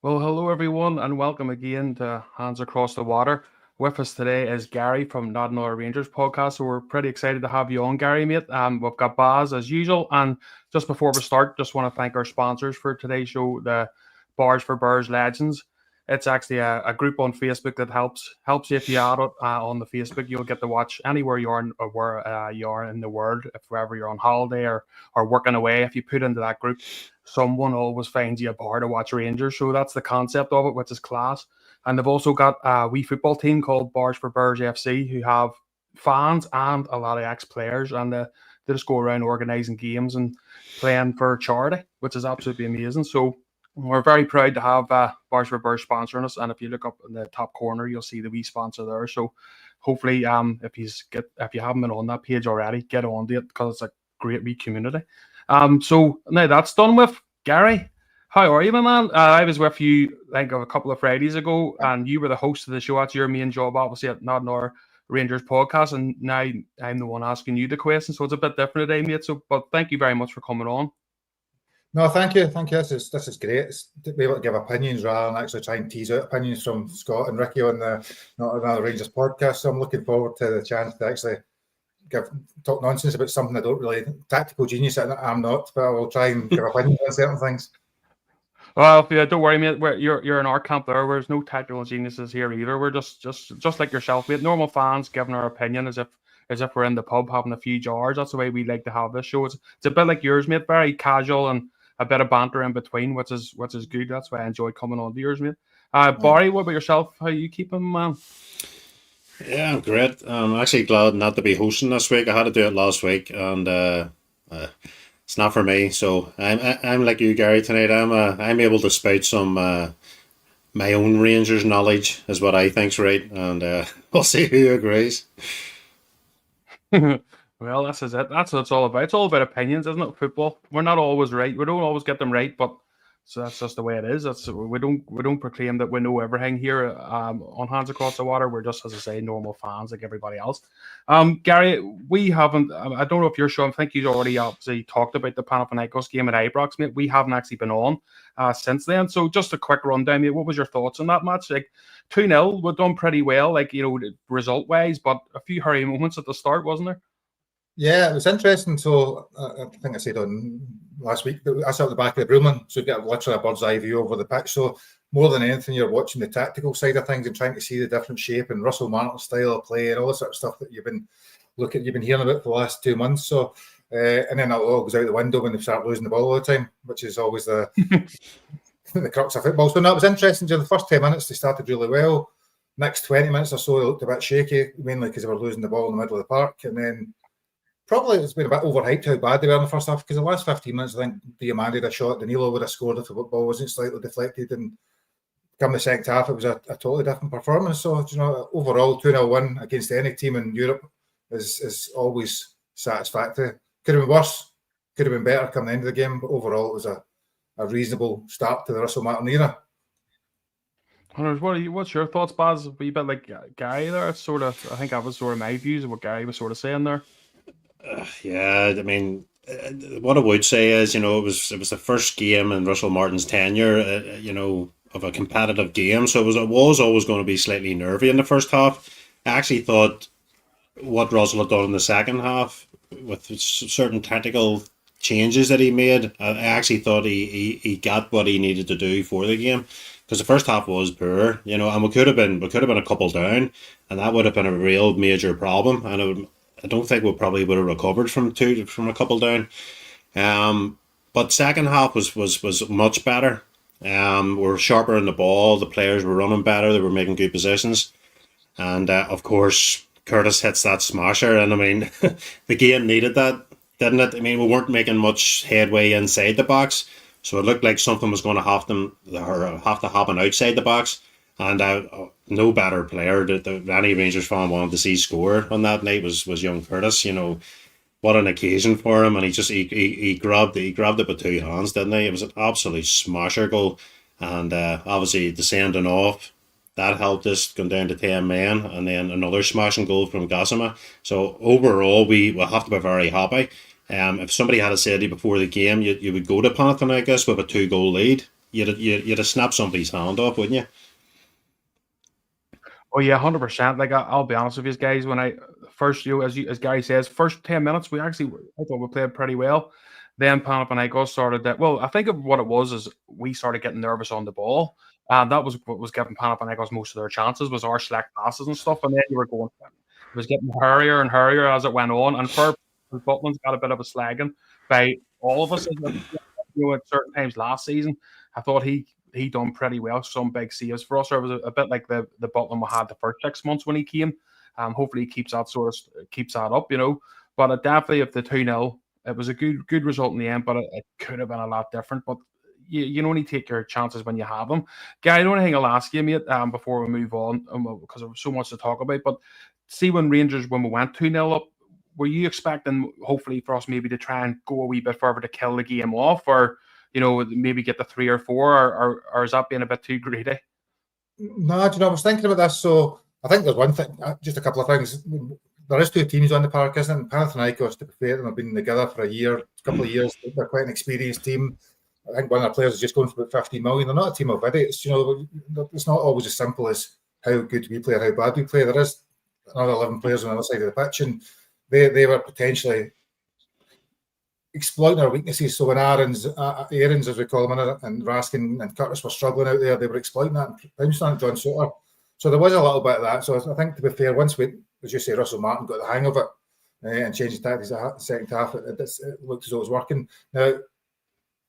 Well, hello everyone, and welcome again to Hands Across the Water. With us today is Gary from Not Another Rangers podcast. So we're pretty excited to have you on, Gary, mate. We've got Baz as usual, and just before we start, just want to thank our sponsors for today's show, the Bars for Bears Legends. It's actually a group on Facebook that helps you if you add it on the Facebook. You'll get to watch anywhere you are or where you are in the world, if wherever you're on holiday or working away. If you put into that group, someone always finds you a bar to watch Rangers. So that's the concept of it, which is class. And they've also got a wee football team called Bars for Bears FC who have fans and a lot of ex-players, and they just go around organising games and playing for charity, which is absolutely amazing. So we're very proud to have Bars for Bears sponsoring us, and if you look up in the top corner, you'll see the wee sponsor there. So hopefully, if you haven't been on that page already, get on to it because it's a great wee community. So now that's done with. Gary, how are you, my man? I was with you like a couple of Fridays ago, and you were the host of the show. That's your main job, obviously, at Not Another Rangers podcast, and now I'm the one asking you the question, so it's a bit different today, mate. So, but thank you very much for coming on. No, thank you. This is great. It's to be able to give opinions rather than actually try and tease out opinions from Scott and Ricky on the Not Another Rangers podcast. So I'm looking forward to the chance to actually talk nonsense about something I don't really tactical genius. I'm not, but I will try and give opinions on certain things. Well, yeah, don't worry, mate. You're in our camp there. There's no tactical geniuses here either. We're just like yourself, mate. Normal fans giving our opinion as if we're in the pub having a few jars. That's the way we like to have this show. It's a bit like yours, mate. Very casual and a bit of banter in between, which is good. That's why I enjoy coming on to yours, mate. Barry, what about yourself? How you keeping, man? Yeah, I'm great. I'm actually glad not to be hosting this week. I had to do it last week, and it's not for me. So I'm like you, Gary. Tonight, I'm able to spout some my own Rangers knowledge, is what I think's right, and we'll see who agrees. Well, this is it. That's what it's all about. It's all about opinions, isn't it? Football. We're not always right. We don't always get them right, but so that's just the way it is. We don't proclaim that we know everything here on Hands Across the Water. We're just, as I say, normal fans like everybody else. Gary, we haven't. I don't know if you're sure. I think you've already obviously talked about the Panathinaikos game at Ibrox, mate. We haven't actually been on since then. So just a quick rundown, mate. What was your thoughts on that match? Like 2-0, we've done pretty well, like result wise, but a few hurry moments at the start, wasn't there? Yeah, it was interesting. So I think I said on last week that I sat at the back of the Broomman, so you get literally a bird's eye view over the pitch. So more than anything, you're watching the tactical side of things and trying to see the different shape and Russell Martin's style of play and all the sort of stuff that you've been hearing about for the last 2 months. So and then that all goes out the window when they start losing the ball all the time, which is always the the crux of football. So no, it was interesting. During the first 10 minutes, they started really well. Next 20 minutes or so, they looked a bit shaky, mainly because they were losing the ball in the middle of the park, and then. Probably it's been a bit overhyped how bad they were in the first half, because the last 15 minutes, I think Diamande had a shot, Danilo would have scored if the ball wasn't slightly deflected, and come the second half, it was a totally different performance. So, overall, 2-0 win against any team in Europe is always satisfactory. Could have been worse, could have been better come the end of the game, but overall, it was a reasonable start to the Russell Martin era. What's your thoughts, Baz? A wee bit like Gary there. It's I think that was sort of my views of what Gary was sort of saying there. Yeah, I mean, what I would say is, it was the first game in Russell Martin's tenure, of a competitive game, so it was always going to be slightly nervy in the first half. I actually thought what Russell had done in the second half with certain tactical changes that he made, I actually thought he got what he needed to do for the game, because the first half was poor, and we could have been a couple down, and that would have been a real major problem, and I don't think we probably would have recovered from a couple down. But second half was much better. We're sharper in the ball. The players were running better. They were making good positions. And of course, Curtis hits that smasher. And I mean, the game needed that, didn't it? I mean, we weren't making much headway inside the box. So it looked like something was going to have to happen outside the box. And no better player that any Rangers fan wanted to see score on that night was young Curtis. What an occasion for him, and he grabbed it with two hands, didn't he? It was an absolute smasher goal, and obviously the sending off that helped us go down to 10 men, and then another smashing goal from Gassama. So overall, we will have to be very happy. If somebody had said to you before the game, you would go to Panathinaikos with a 2-goal lead, you'd have snapped somebody's hand off, wouldn't you? Oh yeah, 100%. Like I'll be honest with you guys, when I first, as Gary says, first 10 minutes I thought we played pretty well. Then Panathinaikos started that. Well, I think of what it was is we started getting nervous on the ball, and that was what was giving Panathinaikos most of their chances was our slack passes and stuff. And then you were going, it was getting hurrier and hurrier as it went on. And for Butland's got a bit of a slagging by all of us. At certain times last season, I thought he done pretty well. Some big saves for us. Or it was a bit like the Butland we had the first 6 months when he came. Hopefully he keeps that up, But definitely if the 2-0, it was a good result in the end, but it could have been a lot different. But you only take your chances when you have them. Gary, the only thing I'll ask you, mate, before we move on, because there's so much to talk about, but see when we went 2-0 up, were you expecting hopefully for us maybe to try and go a wee bit further to kill the game off, or maybe get the 3 or 4, or is that being a bit too greedy? No, I was thinking about this. So I think there's one thing, just a couple of things. There is 2 teams on the park, isn't it? Panathinaikos, to be fair, have been together for a couple of years. They're quite an experienced team. I think one of the players is just going for about 15 million. They're not a team of idiots. It's not always as simple as how good we play or how bad we play. There is another 11 players on the other side of the pitch, and they were potentially exploiting our weaknesses. So when Aarons, as we call him, and Raskin and Curtis were struggling out there, they were exploiting that and bouncing on John Souttar. So there was a little bit of that. So I think, to be fair, once we, as you say, Russell Martin got the hang of it and changed the tactics in the second half, it looked as though it was working. Now,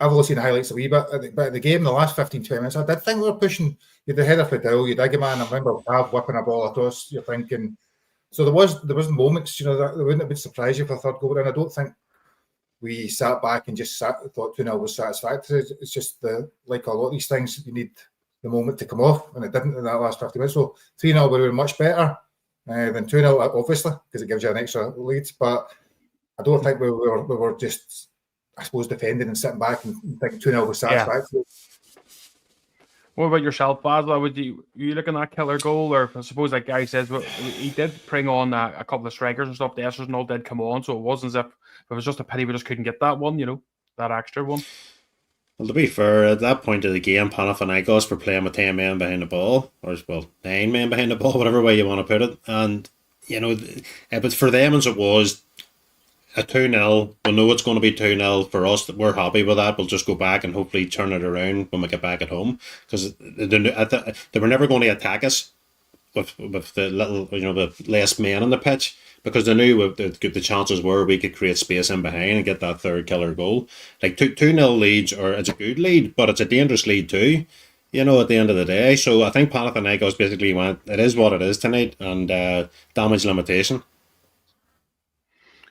I've only seen the highlights a wee bit, but the game in the last 15-20 minutes, I did think we were pushing. You had the header for Dow, you had Igaman, I remember Pav whipping a ball across, you're thinking. So there was moments, that wouldn't have been surprised if a third goal, and I don't think we sat back and just thought 2-0 was satisfactory. It's just like a lot of these things, you need the moment to come off, and it didn't in that last 50 minutes. So 3-0 would have been much better than 2-0, obviously, because it gives you an extra lead. But I don't think we were just, I suppose, defending and sitting back and thinking 2-0 was satisfactory. Yeah. What about yourself, Basla? Were you looking at that killer goal? Or I suppose, like Guy says, he did bring on a couple of strikers and stuff. The Essers and all did come on, so it wasn't as if it was just a pity we just couldn't get that one, that extra one. Well, to be fair, at that point of the game, Panathinaikos were playing with 10 men behind the ball, or 9 men behind the ball, whatever way you want to put it. And, but for them as it was, a 2-0, we know it's going to be 2-0 for us. We're happy with that. We'll just go back and hopefully turn it around when we get back at home, because they were never going to attack us with the little, the less men on the pitch, because they knew the chances were we could create space in behind and get that third killer goal. Like 2-0 leads, it's a good lead, but it's a dangerous lead too, at the end of the day. So I think Panathinaikos basically went, it is what it is tonight, and damage limitation.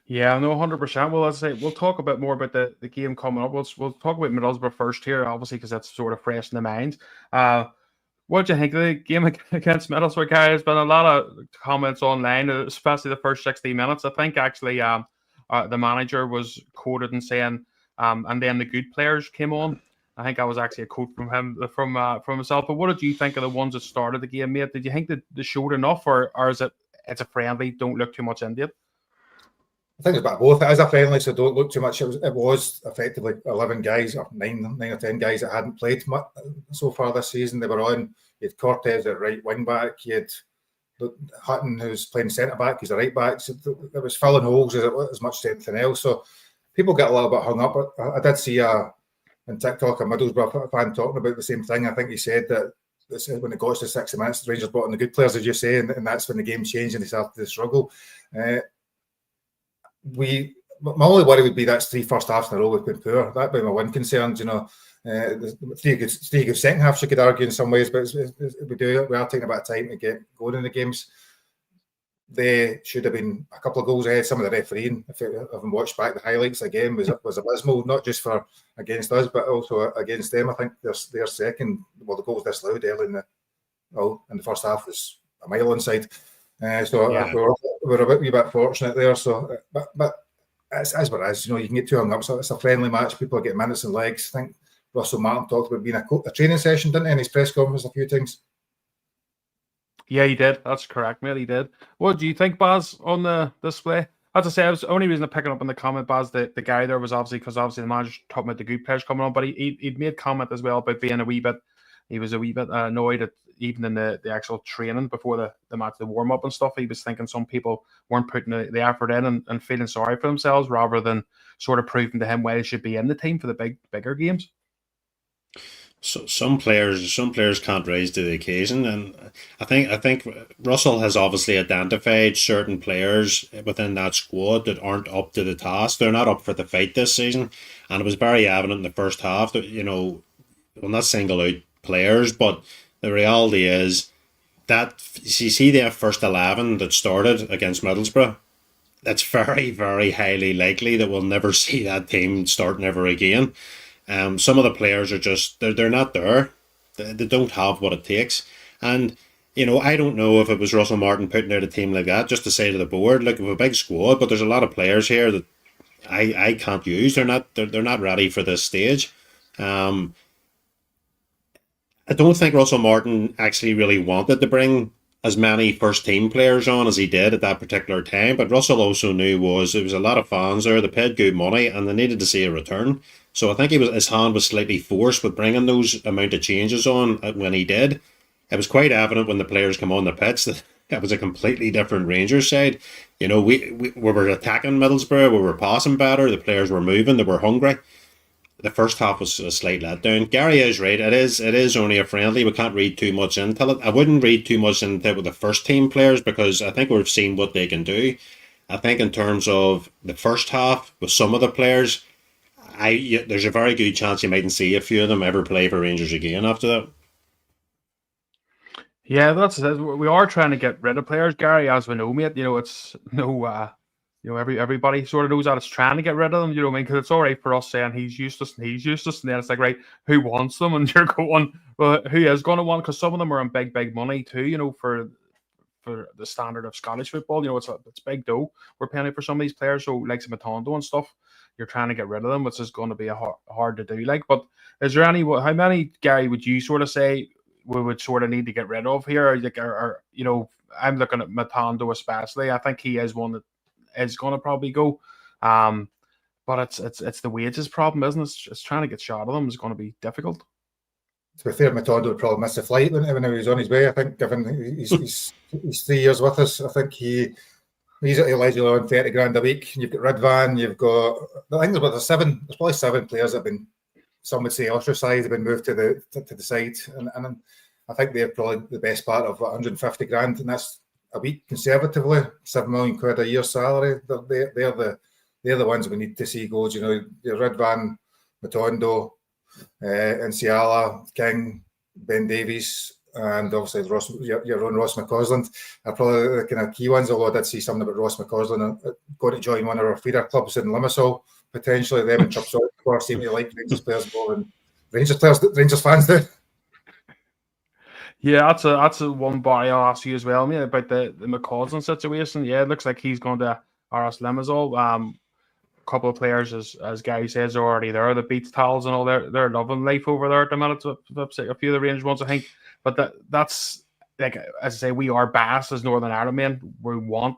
Yeah, no, 100%. Well, let's say we'll talk a bit more about the game coming up. We'll talk about Middlesbrough first here, obviously, because that's sort of fresh in the mind. What do you think of the game against Middlesbrough, guys? There's been a lot of comments online, especially the first 60 minutes. I think actually the manager was quoted in saying, and then the good players came on. I think that was actually a quote from him, from himself. But what did you think of the ones that started the game, mate? Did you think that they showed enough, or is it's a friendly, don't look too much into it? I think it's about both. It is a friendly, so don't look too much. It was effectively 11 guys, or 9 or 10 guys that hadn't played much so far this season. They were on. You had Cortez at right wing back. You had Hutton, who's playing centre back. He's a right back. So it was filling holes as much as anything else. So people get a little bit hung up. I did see on TikTok a Middlesbrough fan talking about the same thing. I think he said that when it got to 60 minutes, the Rangers brought in the good players, as you say, and that's when the game changed and they started to struggle. My only worry would be that's 3 first halves in a row we've been poor. That'd be my one concern. Three good second halves you could argue in some ways, but we are taking a bit of time to get going in the games. They should have been a couple of goals ahead. Some of the refereeing, if you haven't watched back the highlights again, was abysmal. Not just for against us, but also against them. I think their second, the goal was disallowed early in the first half was a mile inside. So yeah. we're a wee bit fortunate there. So, but as what it is, you can get too hung up. So it's a friendly match. People get minutes and legs. I think Russell Martin talked about being a training session, didn't he, in his press conference a few times? Yeah, he did. That's correct, mate. He did. What do you think, Baz, on the display? as I say, I was the only reason I'm picking up on the comment, Baz, the guy there was obviously because obviously the manager talking about the good players coming on, but he'd made comment as well about being he was a wee bit annoyed at even in the actual training before the match, the warm up and stuff. He was thinking some people weren't putting the effort in and feeling sorry for themselves rather than sort of proving to him why he should be in the team for the bigger games. So some players can't rise to the occasion, and I think Russell has obviously identified certain players within that squad that aren't up to the task. They're not up for the fight this season, and it was very evident in the first half that we'll not single out players, but the reality is that you see the first 11 that started against Middlesbrough. It's very, very highly likely that we'll never see that team starting ever again. Some of the players are just they're not there. They don't have what it takes. And I don't know if it was Russell Martin putting out a team like that just to say to the board, look, we have a big squad, but there's a lot of players here that I can't use. They're not ready for this stage. I don't think Russell Martin actually really wanted to bring as many first team players on as he did at that particular time, but Russell also knew there was a lot of fans there, they paid good money and they needed to see a return. So I think his hand was slightly forced with bringing those amount of changes on when he did. It was quite evident when the players come on the pitch that it was a completely different Rangers side. We were attacking Middlesbrough, we were passing better, the players were moving, they were hungry. The first half was a slight letdown. Gary is right. It is only a friendly. We can't read too much into it. I wouldn't read too much into it with the first team players because I think we've seen what they can do. I think in terms of the first half with some of the players, there's a very good chance you mightn't see a few of them ever play for Rangers again after that. Yeah, that's it. We are trying to get rid of players, Gary, as we know, mate. It's no. Everybody sort of knows that it's trying to get rid of them, you know what I mean? Because it's all right for us saying he's useless, and then it's like, right, who wants them? And you're going, well, who is going to want? Because some of them are on big money too, for the standard of Scottish football. It's big dough we're paying for some of these players. So like some Matondo and stuff, you're trying to get rid of them, which is going to be hard to do. But is there how many, Gary, would you sort of say we would sort of need to get rid of here? Or I'm looking at Matondo especially. I think he is one that is going to probably go, but it's the wages problem, isn't it? It's trying to get shot of them is going to be difficult. To be fair, Matondo would probably miss the flight when he was on his way. I think, given he's 3 years with us, I think he's allegedly on 30 grand a week. You've got Ridvan, you've got, I think there's probably 7 players that have been, some would say ostracised, have been moved to the side, and I think they're probably the best part of 150 grand, and that's a week conservatively, £7 million a year salary. They're the ones we need to see go. Your Ridvan, Matondo, Nsiala, King, Ben Davies, and obviously your own Ross McCausland are probably the kind of key ones. Although I did see something about Ross McCausland going to join one of our feeder clubs in Limassol potentially. Them and Chupsall seem to like Rangers players more than Rangers fans do. Yeah, that's a one bar I'll ask you as well, mate, about the McCausland situation. Yeah, it looks like he's going to RS Limassol. A couple of players, as Gary says, are already there. The Beats Towels and all, they're loving life over there at the minute. A few of the Rangers ones, I think. But that's, like, as I say, we are biased as Northern Ireland men. We want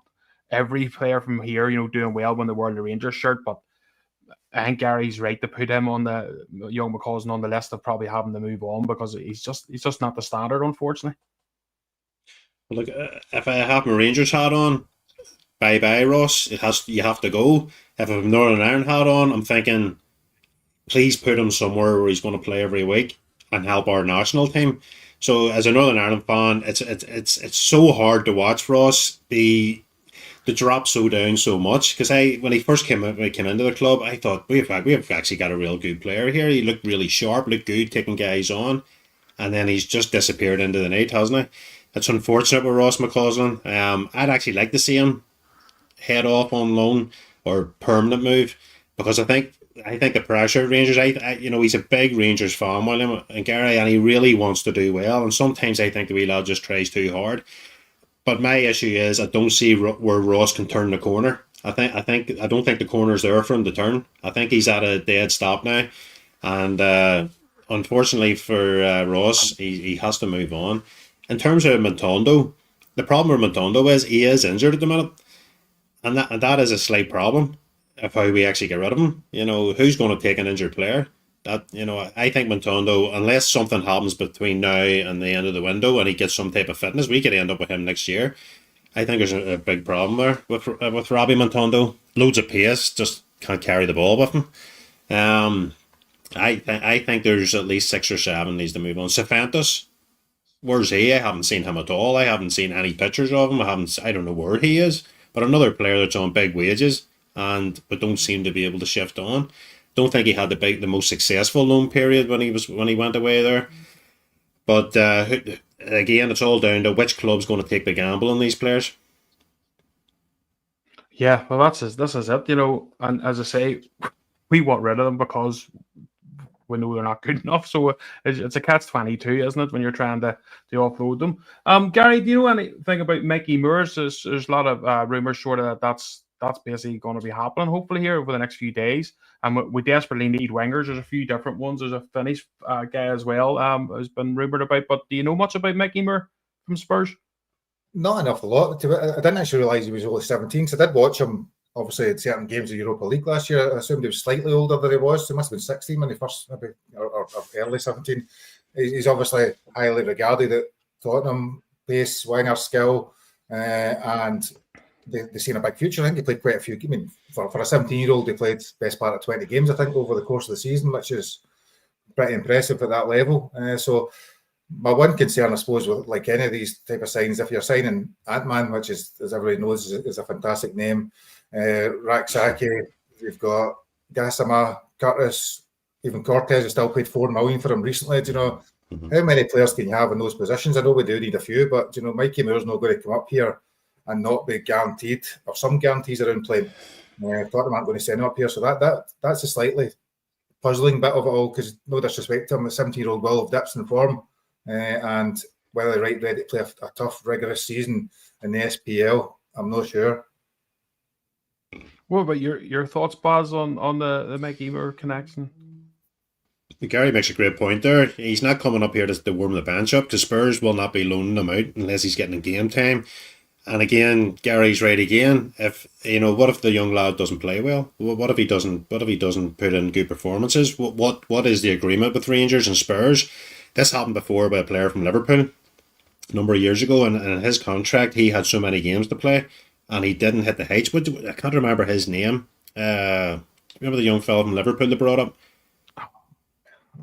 every player from here, doing well when they wear the Rangers shirt. But I think Gary's right to put him on the young McCausland on the list of probably having to move on because he's just not the standard, unfortunately. Well, look, if I have my Rangers hat on, bye Ross. You have to go. If I have Northern Ireland hat on, I'm thinking, please put him somewhere where he's going to play every week and help our national team. So as a Northern Ireland fan, it's so hard to watch Ross. The drop so down so much because when he first came into the club, I thought we have actually got a real good player here. He looked really sharp, looked good, taking guys on, and then he's just disappeared into the night, hasn't he? It's unfortunate with Ross McCausland. I'd actually like to see him head off on loan or permanent move because I think the pressure at Rangers. He's a big Rangers fan, William and Gary, and he really wants to do well. And sometimes I think the wee lad just tries too hard. But my issue is I don't see where Ross can turn the corner. I don't think the corner's there for him to turn. I think he's at a dead stop now, and unfortunately for Ross, he has to move on. In terms of Matondo, the problem with Matondo is he is injured at the minute, and that is a slight problem of how we actually get rid of him. Who's going to take an injured player? That I think Montondo, unless something happens between now and the end of the window, and he gets some type of fitness, we could end up with him next year. I think there's a big problem there with Robbie Montondo. Loads of pace, just can't carry the ball with him. I think there's at least 6 or 7 needs to move on. Cefantos, where's he? I haven't seen him at all. I haven't seen any pictures of him. I don't know where he is. But another player that's on big wages but don't seem to be able to shift on. Don't think he had the most successful loan period when he went away there. But again, it's all down to which club's going to take the gamble on these players. Yeah, well, this is it, and as I say, we want rid of them because we know they're not good enough. So it's a catch-22, isn't it, when you're trying to offload them? Gary, do you know anything about Mickey Moores? There's a lot of rumours sort of that's basically going to be happening, hopefully, here over the next few days. And we desperately need wingers. There's a few different ones. There's a Finnish guy as well has been rumoured about. But do you know much about Mickey Moore from Spurs? Not enough, a lot. I didn't actually realise he was only 17, so I did watch him, obviously, in certain games of Europa League last year. I assumed he was slightly older than he was, so he must have been 16 when he first, maybe, or early 17. He's obviously highly regarded at Tottenham, pace, winger skill, and they've seen a big future. I think he played quite a few. I mean, for a 17-year-old, he played best part of 20 games, I think, over the course of the season, which is pretty impressive at that level. So my one concern, I suppose, with like any of these type of signs, if you're signing Ant-Man, which is, as everybody knows, is a fantastic name, Raksaki, you've got Gassama, Curtis, even Cortez has still paid $4 million for him recently. Do you know how many players can you have in those positions? I know we do need a few, but Mikey Moore's not going to come up here and not be guaranteed, or some guarantees around playing. Tottenham aren't going to send him up here, so that's a slightly puzzling bit of it all, because no disrespect to him, a 17-year-old will have dips in form, and whether they're ready to play a tough, rigorous season in the SPL, I'm not sure. What about your thoughts, Baz, on the Mickey Moore connection? Gary makes a great point there. He's not coming up here to warm the bench up, because Spurs will not be loaning him out unless he's getting game time. And again, Gary's right again. What if the young lad doesn't play well? What if he doesn't put in good performances? What is the agreement with Rangers and Spurs? This happened before by a player from Liverpool a number of years ago, and in his contract he had so many games to play, and he didn't hit the heights. But I can't remember his name. Remember the young fellow from Liverpool they brought up?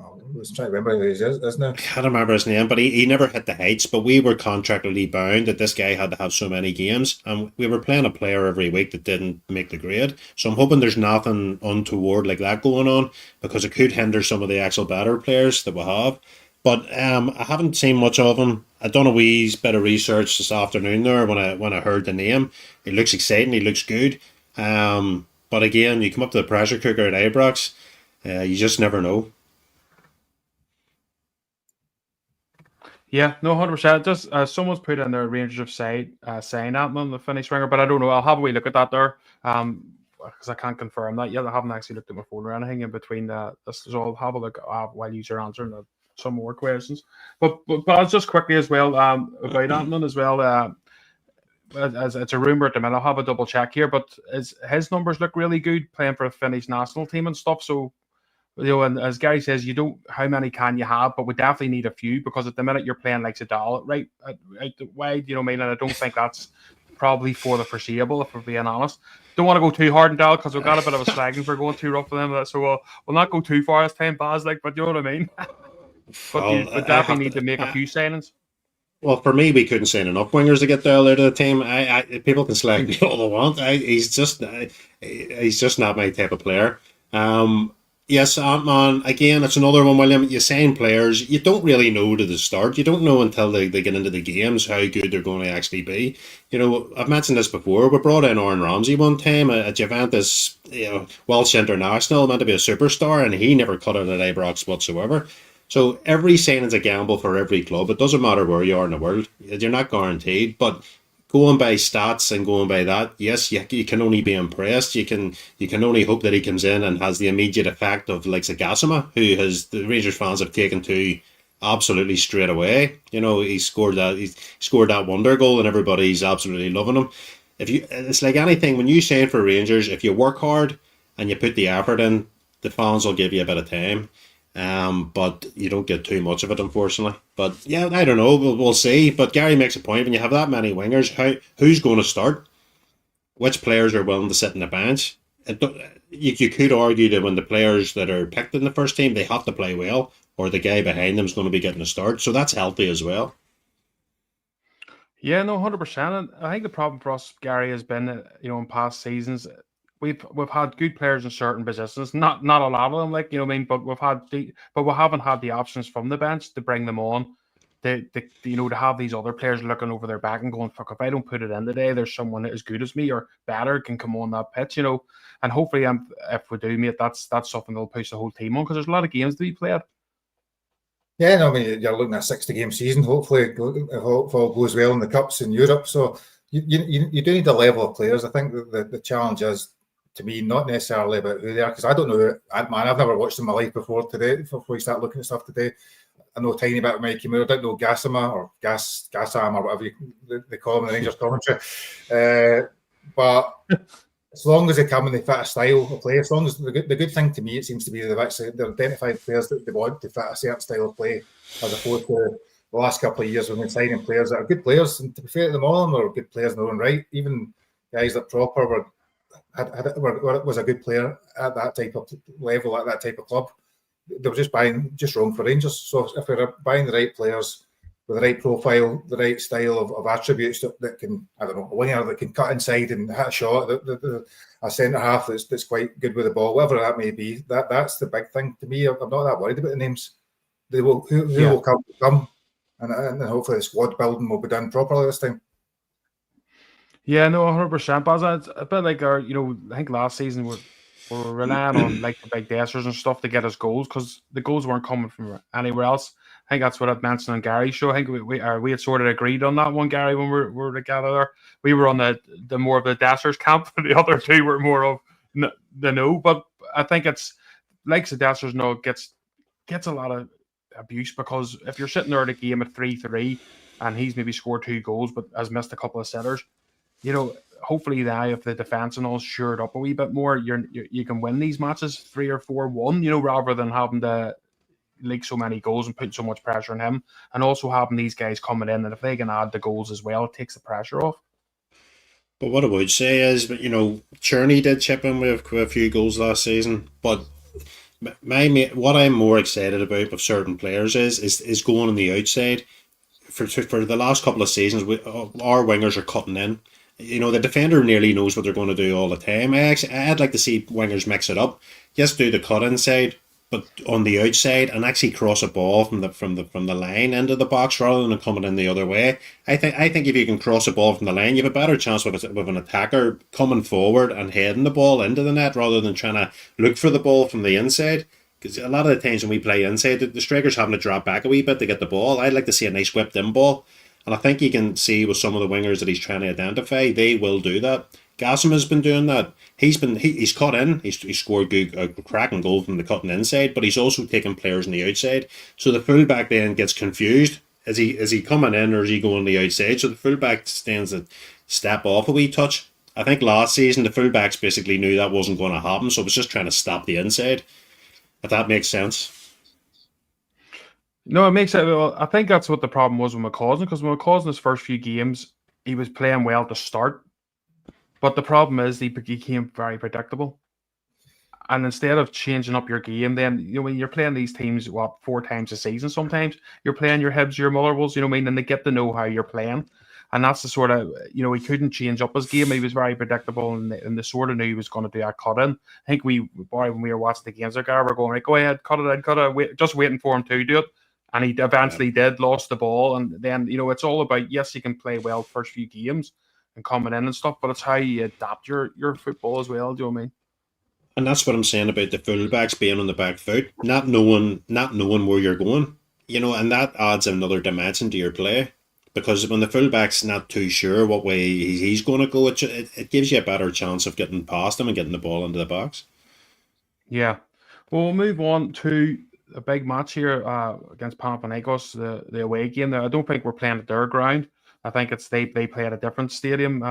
I was trying to remember who he is, isn't it? I can't remember his name, but he never hit the heights. But we were contractually bound that this guy had to have so many games, and we were playing a player every week that didn't make the grade. So I'm hoping there's nothing untoward like that going on, because it could hinder some of the actual better players that we have. But I haven't seen much of him. I done a wee bit of research this afternoon there when I heard the name. He looks exciting. He looks good. But again, you come up to the pressure cooker at Ibrox, you just never know. Yeah, no, 100%. Just someone's put in their Rangers of saying Ant-Man, the Finnish winger, but I don't know. I'll have a wee look at that there, because I can't confirm that yet. I haven't actually looked at my phone or anything in between this, so I'll have a look while you're answering some more questions. But just quickly as well about Ant-Man as well. As it's a rumour at the minute, I'll have a double check here, but his numbers look really good playing for the Finnish national team and stuff. So, and as Gary says, how many can you have? But we definitely need a few, because at the minute you're playing like Zadal right wide, what I mean? And I don't think that's probably for the foreseeable, if we're being honest. Don't want to go too hard in Dal, because we've got a bit of a slagging for going too rough for them. So we'll not go too far this time, Baz, but you know what I mean? But you definitely need to make a few signings. Well, for me, we couldn't sign enough wingers to get Dal out of the team. People can slag me all they want. He's just not my type of player. Yes, Ant-Man, again, it's another one, William. You sign players, you don't really know to the start. You don't know until they get into the games how good they're going to actually be. I've mentioned this before. We brought in Aaron Ramsey one time at Juventus, Welsh international, meant to be a superstar, and he never cut it at Ibrox whatsoever. So every signing's a gamble for every club. It doesn't matter where you are in the world. You're not guaranteed, but going by stats and going by that, yes, you can only be impressed. You can only hope that he comes in and has the immediate effect of like Gassama, who the Rangers fans have taken to absolutely straight away. He scored that wonder goal and everybody's absolutely loving him. It's like anything when you sign for Rangers. If you work hard and you put the effort in, the fans will give you a bit of time. But you don't get too much of it, unfortunately. But yeah, I don't know. We'll see. But Gary makes a point. When you have that many wingers, who's going to start? Which players are willing to sit in the bench? You could argue that when the players that are picked in the first team, they have to play well, or the guy behind them is going to be getting a start. So that's healthy as well. Yeah, no, 100%. And I think the problem for us, Gary, has been in past seasons, we've had good players in certain positions. Not a lot of them, like what I mean. But we haven't had the options from the bench to bring them on. To have these other players looking over their back and going, fuck, if I don't put it in today, there's someone as good as me or better can come on that pitch. And hopefully, if we do, mate, that's something that'll push the whole team on, because there's a lot of games to be played. Yeah, no, I mean, you're looking at a 60-game season. Hopefully, if all goes well in the cups in Europe. So you do need a level of players. I think that the challenge is, to me, not necessarily about who they are, because I don't know. I've never watched in my life before you start looking at stuff today. I know a tiny bit of Mikey Moore. I don't know Gassama or Gassam or whatever they call him in the Rangers commentary. But as long as they come and they fit a style of play, as long as the good thing to me, it seems to be they've identified players that they want to fit a certain style of play, as opposed to the last couple of years when they're signing players that are good players. And to be fair to them, all of them are good players in their own right. Even guys that Proper was a good player at that type of level, at that type of club. They were just wrong for Rangers. So if we're buying the right players with the right profile, the right style of attributes that can, I don't know, a winger that can cut inside and hit a shot, a centre half that's quite good with the ball, whatever that may be, that's the big thing to me. I'm not that worried about the names. They will will come, and hopefully the squad building will be done properly this time. Yeah, no, 100%. But it's a bit like I think last season we're relying on like the big dashers and stuff to get us goals, because the goals weren't coming from anywhere else. I think that's what I've mentioned on Gary's show. I think we had sort of agreed on that one, Gary, when we were together there. We were on the more of the dashers camp, and the other two were more of the no. But I think it's like the dashers gets a lot of abuse, because if you're sitting there at a game at 3-3 and he's maybe scored 2 goals but has missed a couple of sitters, hopefully now if the defense and all shored up a wee bit more, you can win these matches 3 or 4-1, rather than having to leak so many goals and put so much pressure on him, and also having these guys coming in, and if they can add the goals as well, it takes the pressure off. But what I would say is, Cherney did chip in with a few goals last season, but what I'm more excited about with certain players is going on the outside. For the last couple of seasons, our wingers are cutting in. The defender nearly knows what they're going to do all the time. I'd like to see wingers mix it up. Just do the cut inside, but on the outside, and actually cross a ball from the line into the box rather than coming in the other way. I think if you can cross a ball from the line, you have a better chance with an attacker coming forward and heading the ball into the net rather than trying to look for the ball from the inside. Because a lot of the times when we play inside, the strikers having to drop back a wee bit to get the ball. I'd like to see a nice whipped in ball. And I think you can see with some of the wingers that he's trying to identify, they will do that. Gassam has been doing that. He's cut in. He's scored a cracking goal from the cutting inside, but he's also taking players on the outside. So the fullback then gets confused. Is he coming in or is he going on the outside? So the fullback stands to step off a wee touch. I think last season the fullbacks basically knew that wasn't going to happen, so it was just trying to stop the inside. If that makes sense. No, it makes it. Well, I think that's what the problem was with McCausland, because when McCausland his first few games, he was playing well to start, but the problem is he became very predictable. And instead of changing up your game, then when you're playing these teams 4 times a season, sometimes you're playing your Hibs, your Motherwells, and they get to know how you're playing. And that's the sort of, he couldn't change up his game. He was very predictable, and they sort of knew he was going to do a cut in. I think when we were watching the games, we're going, right, go ahead, cut it, just waiting for him to do it. And he eventually did, lost the ball. And then, it's all about, yes, you can play well first few games and coming in and stuff, but it's how you adapt your football as well. Do you know what I mean? And that's what I'm saying about the fullbacks being on the back foot, not knowing where you're going, and that adds another dimension to your play. Because when the fullback's not too sure what way he's going to go, it gives you a better chance of getting past him and getting the ball into the box. Yeah. Well, we'll move on to a big match here against Panathinaikos, the away game. Now, I don't think we're playing at their ground. I think it's they play at a different stadium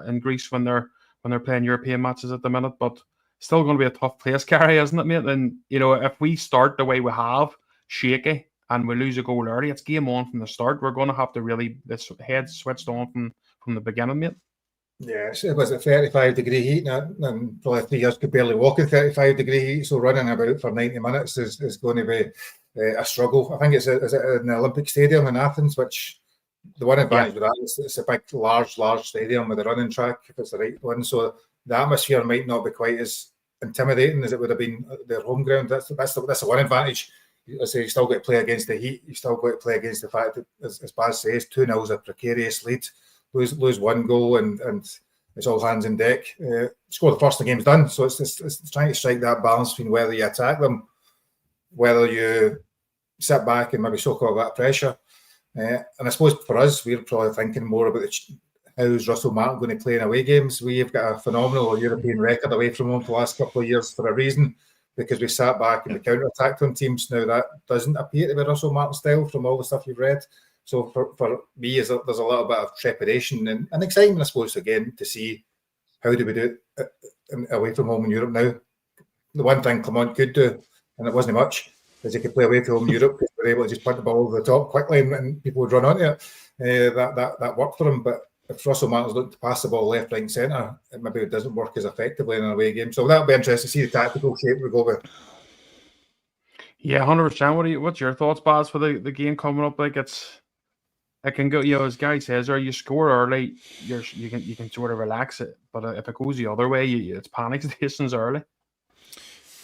in Greece when they're playing European matches at the minute, but still going to be a tough place, Gary, isn't it, mate? And if we start the way we have, shaky, and we lose a goal early, it's game on from the start. We're going to have to really this head switched on from the beginning, mate. Yes, it was at 35-degree heat, and probably 3 years could barely walk in 35-degree heat. So running about for 90 minutes is going to be a struggle. I think it's in the Olympic Stadium in Athens, which the one advantage with that is it's a big, large stadium with a running track if it's the right one. So the atmosphere might not be quite as intimidating as it would have been at their home ground. That's the one advantage. I say you still got to play against the heat. You still got to play against the fact that, as Baz says, 2-0 is a precarious lead. Lose one goal and it's all hands on deck. Score the first, the game's done. So it's trying to strike that balance between whether you attack them, whether you sit back and maybe soak all that pressure. And I suppose for us, we're probably thinking more about how's Russell Martin going to play in away games. We've got a phenomenal European record away from home the last couple of years for a reason, because we sat back and we counter-attacked on teams. Now that doesn't appear to be Russell Martin's style from all the stuff you've read. So for me, there's a little bit of trepidation and excitement, I suppose, again, to see how do we do it away from home in Europe now. The one thing Clement could do, and it wasn't much, is he could play away from home in Europe because we were able to just punt the ball over the top quickly and people would run onto it. That worked for him. But if Russell Martin's looking to pass the ball left, right and centre, maybe it doesn't work as effectively in an away game. So that'll be interesting to see the tactical shape we go with. Yeah, 100%. What's your thoughts, Baz, for the game coming up? Like it can go, as Gary says, or you score early, you can sort of relax it. But if it goes the other way, it's panic stations early.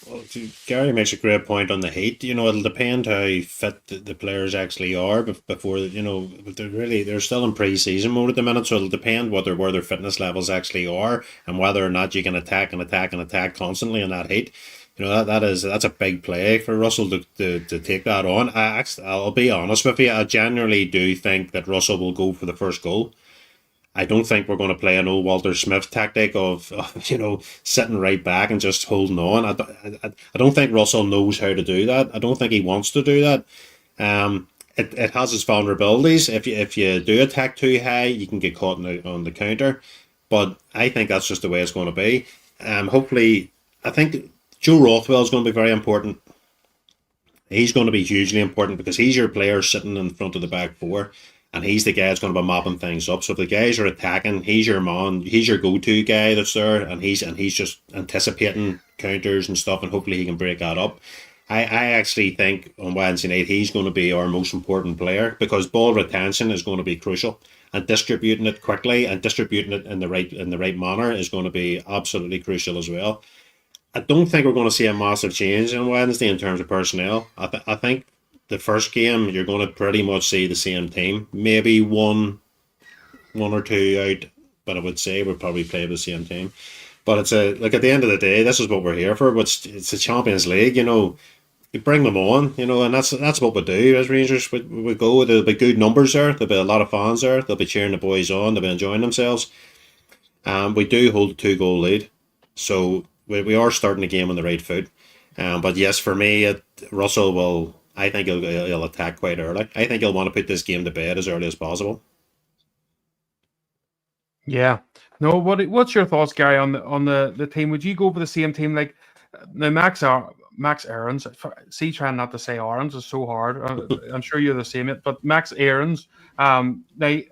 Well, Gary makes a great point on the heat. It'll depend how fit the players actually are before. They're still in pre-season mode at the minute, so it'll depend where their fitness levels actually are and whether or not you can attack constantly in that heat. That's a big play for Russell to take that on. I'll be honest with you. I genuinely do think that Russell will go for the first goal. I don't think we're going to play an old Walter Smith tactic of sitting right back and just holding on. I don't think Russell knows how to do that. I don't think he wants to do that. It has its vulnerabilities. If you do attack too high, you can get caught on the counter. But I think that's just the way it's going to be. Hopefully, I think Joe Rothwell is going to be very important. He's going to be hugely important because he's your player sitting in front of the back four, and he's the guy that's going to be mopping things up. So if the guys are attacking, he's your man, he's your go-to guy that's there, and he's just anticipating counters and stuff, and hopefully he can break that up. I actually think on Wednesday night he's going to be our most important player because ball retention is going to be crucial, and distributing it quickly and distributing it in the right manner is going to be absolutely crucial as well. I don't think we're going to see a massive change on Wednesday in terms of personnel. I think the first game you're going to pretty much see the same team. Maybe one or two out, but I would say we'll probably play with the same team. But it's at the end of the day, this is what we're here for. But it's the Champions League, you bring them on, and that's what we do as Rangers. We go. There'll be good numbers there. There'll be a lot of fans there. They'll be cheering the boys on. They'll be enjoying themselves. We do hold a 2-goal lead, so we are starting the game on the right foot. But yes, for me, Russell will. I think he'll attack quite early. I think he'll want to put this game to bed as early as possible. Yeah. No. What's your thoughts, Gary, on the team? Would you go for the same team? Like now, Max Aarons. See, trying not to say Aarons is so hard. I'm sure you're the same. But Max Aarons. Now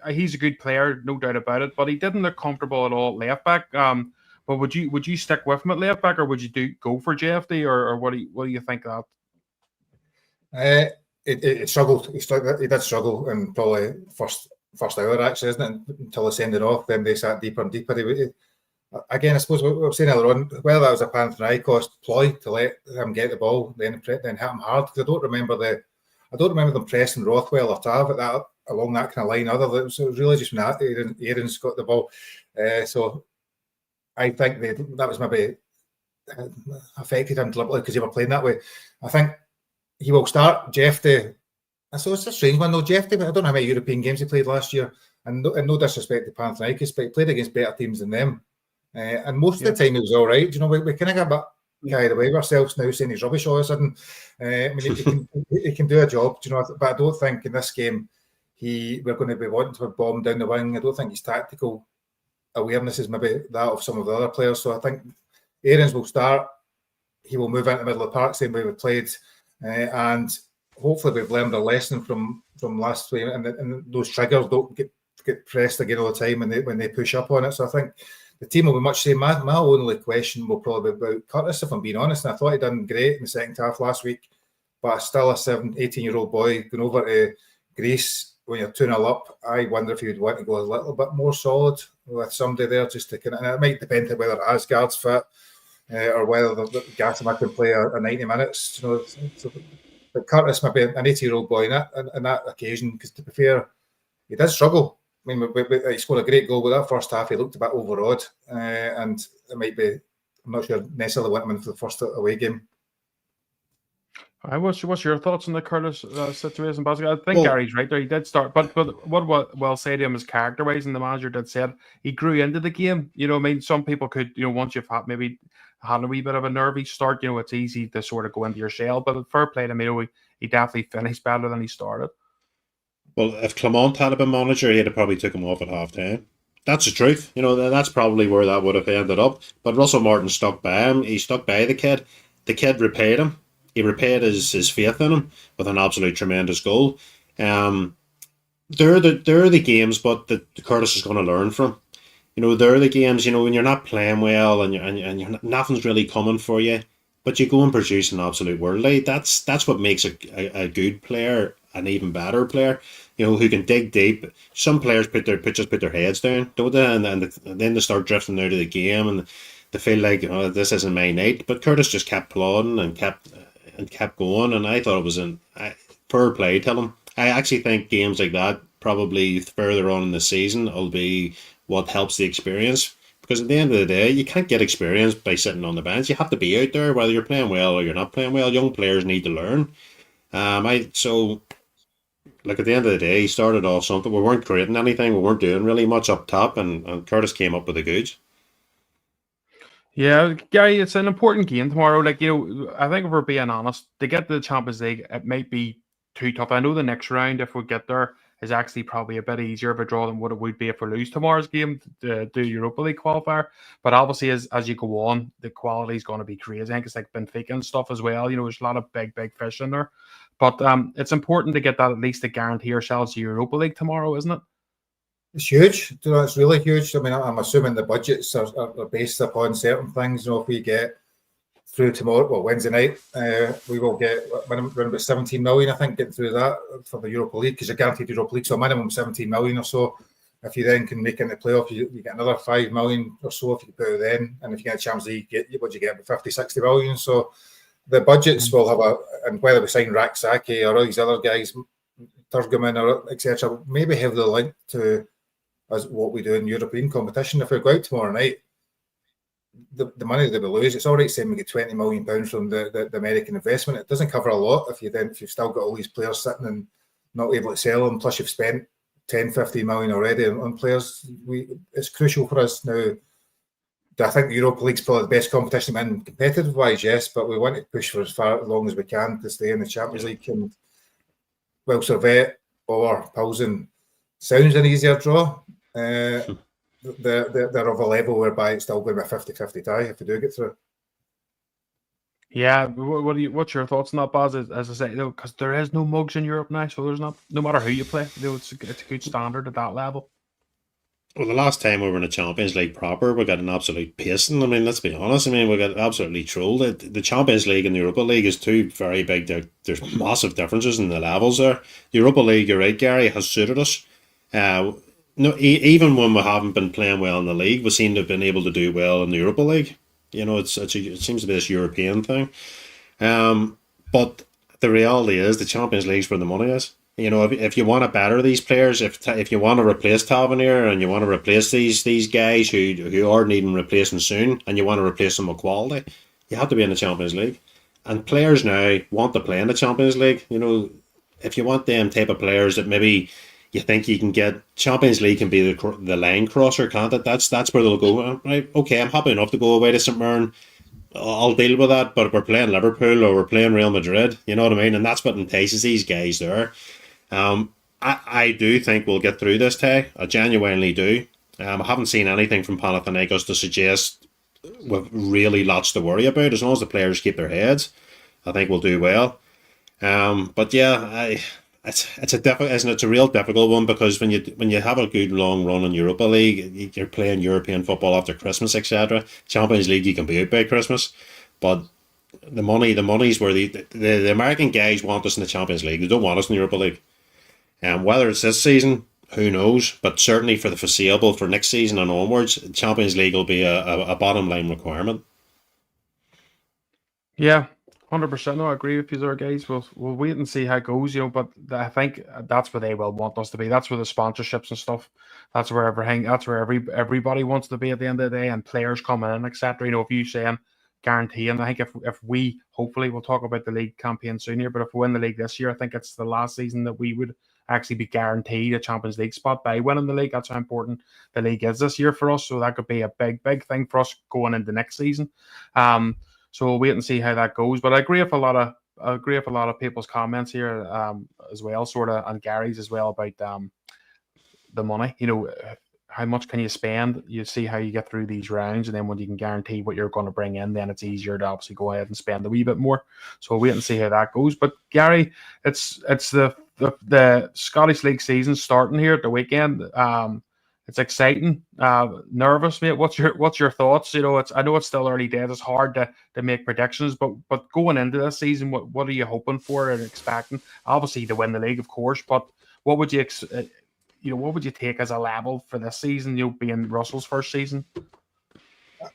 he's a good player, no doubt about it. But he didn't look comfortable at all at left back. But would you stick with him at left back, or would you go for JFD, or what do you think of that? It struggled. He did struggle in probably first hour, actually, isn't it? Until they sent it off, then they sat deeper and deeper. Again, I suppose we were saying earlier on, whether that was a Panathinaikos ploy to let him get the ball, then hit him hard. Because I don't remember them pressing Rothwell or Tav at that along that kind of line. It was really just when Aaron's got the ball. So I think that was maybe affected him deliberately because he were playing that way. I think he will start Jeffy. So it's a strange one though, Jeffy. I don't know how many European games he played last year, and no disrespect to Panathinaikos, but he played against better teams than them. And most of the time he was all right. We kind of got a bit carried away with ourselves now, saying he's rubbish all of a sudden. I mean, he can do a job, but I don't think in this game we're going to be wanting to bomb down the wing. I don't think his tactical awareness is maybe that of some of the other players. So I think Aarons will start. He will move into the middle of the park, same way we played, and hopefully we've learned a lesson from last week, and those triggers don't get pressed again all the time when they push up on it. So I think the team will be much the same. My only question will probably be about Curtis, if I'm being honest. And I thought he done great in the second half last week, but still a 18-year-old boy going over to Greece when you're 2-0 up. I wonder if you'd want to go a little bit more solid with somebody there, just to kind of, and it might depend on whether Asgard's fit or whether the Gassama can play a 90 minutes. You know, but Curtis might be an 80-year-old boy in that occasion, because to be fair, he did struggle. I mean, he scored a great goal with that first half. He looked a bit overawed, and it might be, I'm not sure necessarily want him in for the first away game. What's your thoughts on the Curtis situation, Basically, I think Gary's right there. He did start, but what we'll say to him is character-wise, and the manager did say he grew into the game. You know, I mean, some people could, you know, once you've maybe had a wee bit of a nervy start, you know, it's easy to sort of go into your shell. But fair play to him, you know, he definitely finished better than he started. Well, if Clement had been manager, he'd have probably took him off at half time. That's the truth. You know, that's probably where that would have ended up. But Russell Martin stuck by him. He stuck by the kid. The kid repaid him. He repaid his faith in him with an absolute tremendous goal. There are the games, but the Curtis is going to learn from. You know, there are the games, you know, when you're not playing well and you're nothing's really coming for you, but you go and produce an absolute worldly. That's what makes a good player an even better player. You know, who can dig deep. Some players put their heads down, don't they? And then they start drifting out of the game, and they feel like, oh, this isn't my night. But Curtis just kept plodding and kept going, and I thought it was fair play to him. I actually think games like that probably further on in the season will be what helps the experience, because at the end of the day, you can't get experience by sitting on the bench. You have to be out there, whether you're playing well or you're not playing well. Young players need to learn. Like, at the end of the day, he started off something. We weren't creating anything. We weren't doing really much up top, and Curtis came up with the goods. Yeah, Gary, it's an important game tomorrow. Like, you know, I think if we're being honest, to get to the Champions League, it might be too tough. I know the next round, if we get there, is actually probably a bit easier of a draw than what it would be if we lose tomorrow's game to do Europa League qualifier. But obviously, as you go on, the quality is going to be crazy. I think it's like Benfica and stuff as well. You know, there's a lot of big fish in there. But it's important to get that, at least to guarantee ourselves the Europa League tomorrow, isn't it? It's huge. You know, it's really huge. I mean, I'm assuming the budgets are based upon certain things. You know, if we get through tomorrow, well, Wednesday night, we will get around about 17 million, I think, getting through that for the Europa League, because you're guaranteed Europa League, so a minimum 17 million or so. If you then can make it in the playoff, you get another 5 million or so if you put it then. And if you get a Champions League, what do you get? 50, 60 million. So the budgets will have and whether we sign Raksaki or all these other guys, Turgeman or etc., maybe have the link to as what we do in European competition. If we go out tomorrow night, the money that we lose, it's all right saying we get £20 million from the American investment. It doesn't cover a lot if you've still got all these players sitting and not able to sell them, plus you've spent 10, 15 million already on players. It's crucial for us now. I think the Europa League's probably the best competition in competitive wise, yes, but we want to push for as far long as we can to stay in the Champions League. And well, Servette or Pilsen sounds an easier draw. They're of a level whereby it's still going to be a 50-50 tie if we do get through. Yeah, what's your thoughts on that, Baz? As I say, because there is no mugs in Europe now, so there's not. No matter who you play, it's a good standard at that level. Well, the last time we were in the Champions League proper, we got an absolute pacing. I mean, let's be honest. I mean, we got absolutely trolled. The Champions League and the Europa League is two very big. There's massive differences in the levels there. The Europa League, you're right, Gary, has suited us. No, even when we haven't been playing well in the league, we seem to have been able to do well in the Europa League. You know, it seems to be this European thing. But the reality is the Champions League's where the money is. You know, if you want to better these players, if you want to replace Tavernier and you want to replace these guys who are needing replacing soon, and you want to replace them with quality, you have to be in the Champions League. And players now want to play in the Champions League. You know, if you want them type of players that maybe you think you can get, Champions League can be the line crosser, can't it? That's where they'll go. Right? Okay, I'm happy enough to go away to St. Mirren. I'll deal with that, but we're playing Liverpool or we're playing Real Madrid. You know what I mean? And that's what entices these guys there. I do think we'll get through this, Tay. I genuinely do. I haven't seen anything from Panathinaikos to suggest we've really lots to worry about. As long as the players keep their heads, I think we'll do well. But yeah, it's a isn't it? It's a real difficult one because when you have a good long run in Europa League, you're playing European football after Christmas, etc. Champions League, you can be out by Christmas, but the money's where the American guys want us in the Champions League. They don't want us in the Europa League. And whether it's this season, who knows? But certainly for the foreseeable, for next season and onwards, Champions League will be a bottom line requirement. Yeah, 100%. No, I agree with you there, guys. We'll wait and see how it goes, but I think that's where they will want us to be. That's where the sponsorships and stuff. That's where everything. That's where everybody wants to be at the end of the day, and players coming in, etc. If you saying guaranteeing, I think if we hopefully we'll talk about the league campaign soon here, but if we win the league this year, I think it's the last season that we would actually be guaranteed a Champions League spot by winning the league. That's how important the league is this year for us. So that could be a big thing for us going into next season. So we'll wait and see how that goes. But I agree with a lot of people's comments here as well, sort of, and Gary's as well about the money. How much can you spend? You see how you get through these rounds, and then when you can guarantee what you're going to bring in, then it's easier to obviously go ahead and spend a wee bit more. So we'll wait and see how that goes. But Gary, it's the Scottish League season starting here at the weekend. It's exciting. Nervous, mate. What's your thoughts? I know it's still early days. It's hard to make predictions, but going into this season, what are you hoping for and expecting? Obviously to win the league, of course, but what would you what would you take as a level for this season? Being Russell's first season.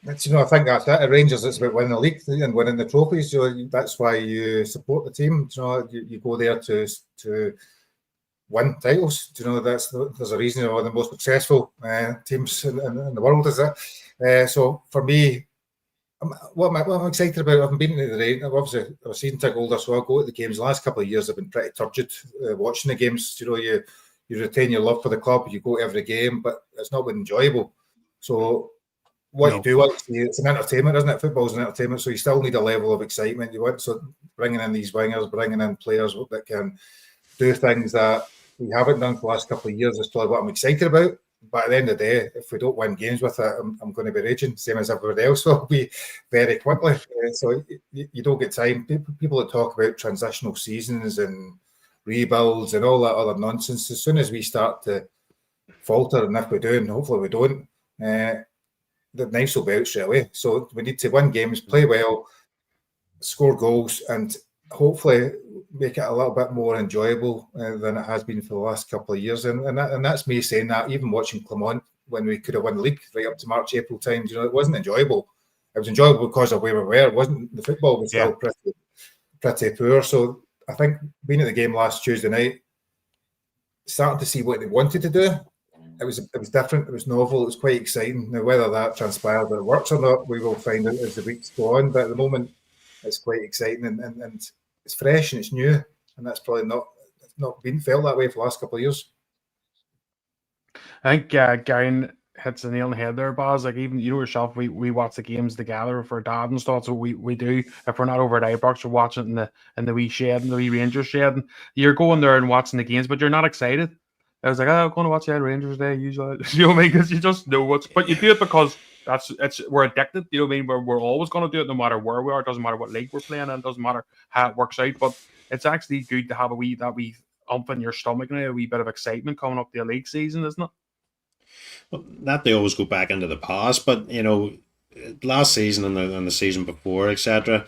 I think that's it. At Rangers, it's about winning the league and winning the trophies. That's why you support the team. You go there to win titles. There's a reason one of the most successful teams in the world is that. So for me, what I'm excited about, I've been to the Rangers. Obviously, I'm a season ticket holder, so I go to the games. The last couple of years, I've been pretty turgid watching the games. You retain your love for the club. You go to every game, but it's not been enjoyable. So what you do want to see, it's an entertainment, isn't it? Football's an entertainment, so you still need a level of excitement. You want bringing in these wingers, bringing in players that can do things that we haven't done for the last couple of years is probably what I'm excited about. But at the end of the day, if we don't win games with it, I'm going to be raging, same as everybody else will be very quickly. So you don't get time. People that talk about transitional seasons and rebuilds and all that other nonsense, as soon as we start to falter, and if we do, and hopefully we don't, the knives will be out straight away. So we need to win games, play well, score goals, and hopefully make it a little bit more enjoyable than it has been for the last couple of years. And that's me saying that, even watching Clermont when we could have won the league right up to March, April times, it wasn't enjoyable. It was enjoyable because of where we were. It wasn't, the football was still pretty poor. So I think being at the game last Tuesday night, starting to see what they wanted to do, it was different, it was novel, it was quite exciting. Now, whether that transpires or it works or not, we will find out as the weeks go on. But at the moment, it's quite exciting and it's fresh and it's new, and that's probably not been felt that way for the last couple of years. I think Gary hits the nail on the head there, Baz. Like, even yourself, we watch the games together with our dad and stuff. So we do. If we're not over at Ibrox, we're watching it in the wee shed, in the wee Rangers shed. And you're going there and watching the games, but you're not excited. I was like, I'm going to watch the Rangers Day usually. You know what I mean? Because you just know but you do it because we're addicted. You know what I mean? We're always going to do it no matter where we are. It doesn't matter what league we're playing in. It doesn't matter how it works out. But it's actually good to have that wee ump in your stomach now, a wee bit of excitement coming up the league season, isn't it? Well, that they always go back into the past, but last season and the season before, etc.,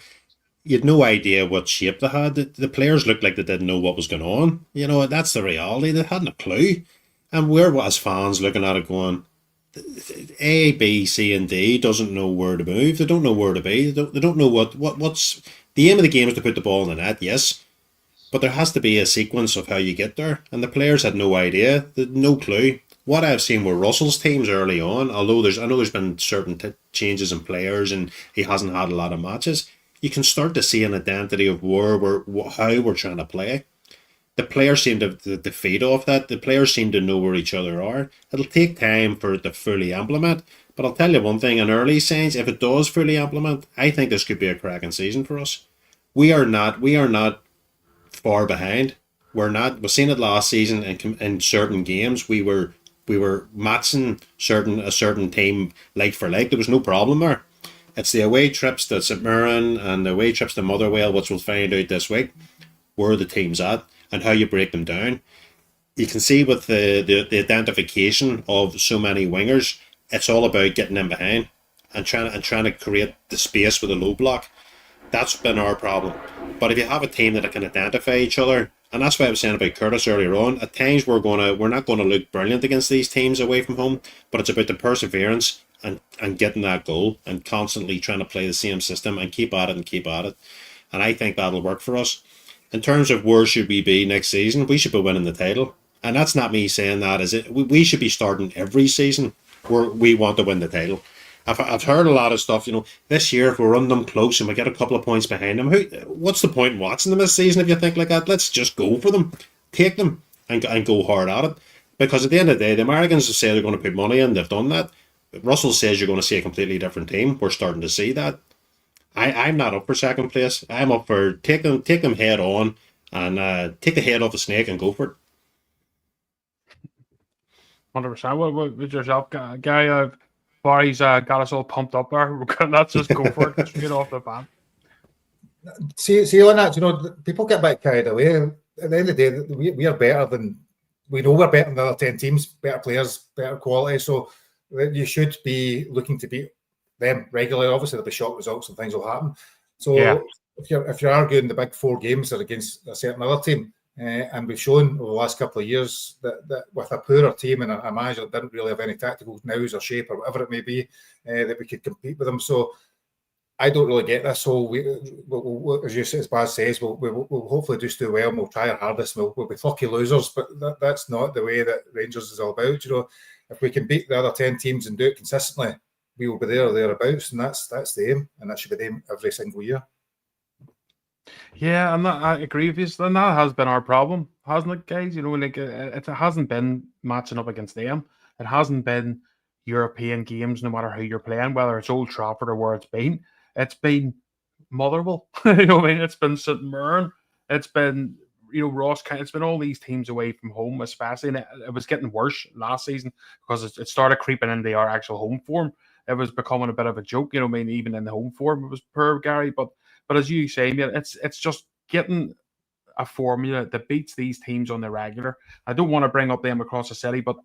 you had no idea what shape they had. The players looked like they didn't know what was going on. That's the reality. They hadn't a clue, and we're as fans looking at it going, A, B, C, and D doesn't know where to move. They don't know where to be. They don't know what's the aim of the game is to put the ball in the net. Yes, but there has to be a sequence of how you get there, and the players had no idea. They had no clue. What I've seen with Russell's teams early on, although I know there's been certain changes in players and he hasn't had a lot of matches, you can start to see an identity of how we're trying to play. The players seem to feed off that. The players seem to know where each other are. It'll take time for it to fully implement, but I'll tell you one thing, in early signs, if it does fully implement, I think this could be a cracking season for us. We are not far behind. we're not. We've seen it last season in certain games. We were matching a certain team like for like. There was no problem there. It's the away trips to St Mirren and the away trips to Motherwell, which we'll find out this week, where the team's at and how you break them down. You can see with the identification of so many wingers, it's all about getting in behind and trying to create the space with a low block. That's been our problem. But if you have a team that can identify each other, and that's why I was saying about Curtis earlier on, at times we're not gonna look brilliant against these teams away from home, but it's about the perseverance and getting that goal and constantly trying to play the same system and keep at it and keep at it. And I think that'll work for us. In terms of where should we be next season, we should be winning the title. And that's not me saying that, is it? We should be starting every season where we want to win the title. I've heard a lot of stuff, this year if we run them close and we get a couple of points behind them, what's the point in watching them this season if you think like that? Let's just go for them, take them and go hard at it. Because at the end of the day, the Americans say they're going to put money in, they've done that. Russell says you're going to see a completely different team. We're starting to see that. I'm not up for second place. I'm up for take them head on and take the head off the snake and go for it. 100%. What was yourself, Gary? Barry's got us all pumped up there. Let's just go for it straight off the bat. See on that, people get a bit carried away. At the end of the day, we are better than, we know we're better than the other 10 teams, better players, better quality. So you should be looking to beat them regularly. Obviously, there'll be shock results and things will happen. So if you're arguing the big 4 games are against a certain other team, and we've shown over the last couple of years that with a poorer team and a manager that didn't really have any tactical nous or shape or whatever it may be, that we could compete with them. So I don't really get this whole, as Baz says, we'll hopefully just do well and we'll try our hardest and we'll be lucky losers, but that's not the way that Rangers is all about. If we can beat the other 10 teams and do it consistently, we will be there or thereabouts, and that's the aim, and that should be the aim every single year. Yeah, I agree with you. And that has been our problem, hasn't it, guys? It hasn't been matching up against them. It hasn't been European games, no matter who you're playing, whether it's Old Trafford or where it's been. It's been Motherwell. It's been St Mirren. It's been Ross County. It's been all these teams away from home, especially. And it was getting worse last season because it started creeping into our actual home form. It was becoming a bit of a joke. Even in the home form, it was poor, Gary. But as you say, it's just getting a formula that beats these teams on the regular. I don't want to bring up them across the city, but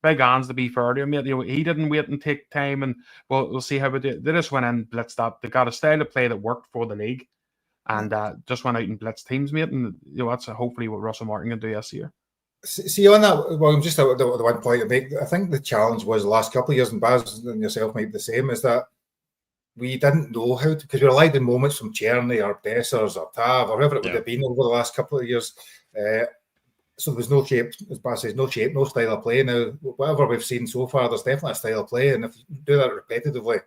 Big Ange, to be fair to him, he didn't wait and take time, and we'll see how we do. They just went in, blitzed up. They got a style of play that worked for the league, and just went out and blitzed teams, mate. And that's hopefully what Russell Martin can do this year. See on that, well, just the one point to make. I think the challenge was the last couple of years, and Baz and yourself might be the same, is that we didn't know how to, because we relied on moments from Czerny or Dessers or Tav or whoever it would have been over the last couple of years. So there was no shape, as Baz says, no shape, no style of play. Now, whatever we've seen so far, there's definitely a style of play, and if you do that repetitively,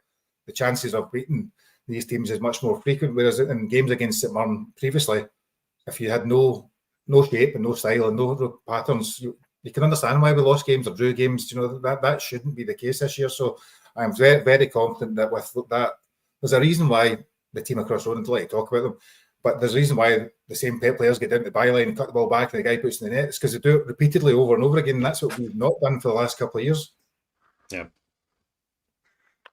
the chances of beating these teams is much more frequent. Whereas in games against St Mirren previously, if you had no shape and no style and no patterns, you can understand why we lost games or drew games. That shouldn't be the case this year. So I'm very, very confident that with that, there's a reason why the team across the road, until I talk about them, but there's a reason why the same players get down to the byline and cut the ball back and the guy puts in the net. It's because they do it repeatedly over and over again. And that's what we've not done for the last couple of years. Yeah.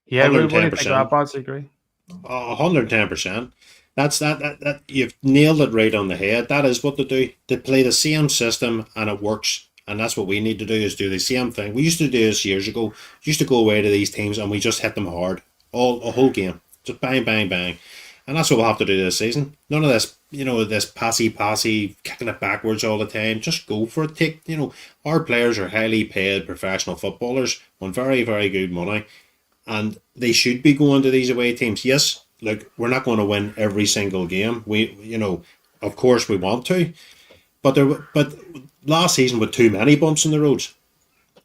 Yeah, what do you think of that, Baz? Agree? 110%. That's that you've nailed it right on the head. That is what they do. They play the same system and it works. And that's what we need to do, is do the same thing. We used to do this years ago. We used to go away to these teams and we just hit them hard. A whole game. Just bang, bang, bang. And that's what we'll have to do this season. None of this, this passy, kicking it backwards all the time. Just go for it. Our players are highly paid professional footballers on very, very good money. And they should be going to these away teams. Yes, look, we're not going to win every single game. Of course we want to. But last season with too many bumps in the roads.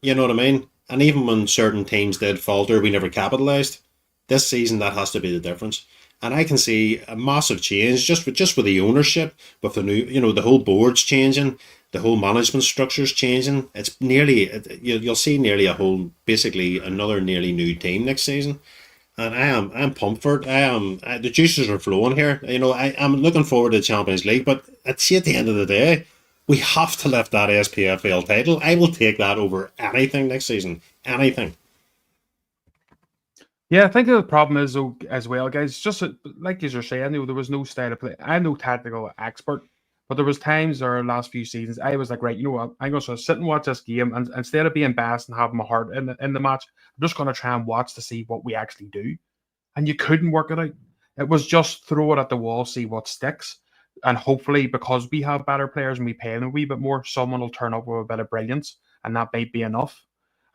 You know what I mean? And even when certain teams did falter, we never capitalised. This season, that has to be the difference. And I can see a massive change just with the ownership, with the new, the whole board's changing, the whole management structure's changing. It's you'll see nearly basically another nearly new team next season. And I'm pumped for it. The juices are flowing here. I'm looking forward to the Champions League, but at the end of the day, We have to lift that SPFL title. I will take that over anything next season. Anything. Yeah, I think the problem is though, as well, guys. Just like you're saying, there was no style of play. I'm no tactical expert, but there was times or last few seasons I was like, right, you know what? I'm going to sit and watch this game, and instead of being biased and having my heart in the match, I'm just going to try and watch to see what we actually do. And you couldn't work it out. It was just throw it at the wall, see what sticks, and hopefully because we have better players and we pay them a wee bit more, someone will turn up with a bit of brilliance, and that might be enough.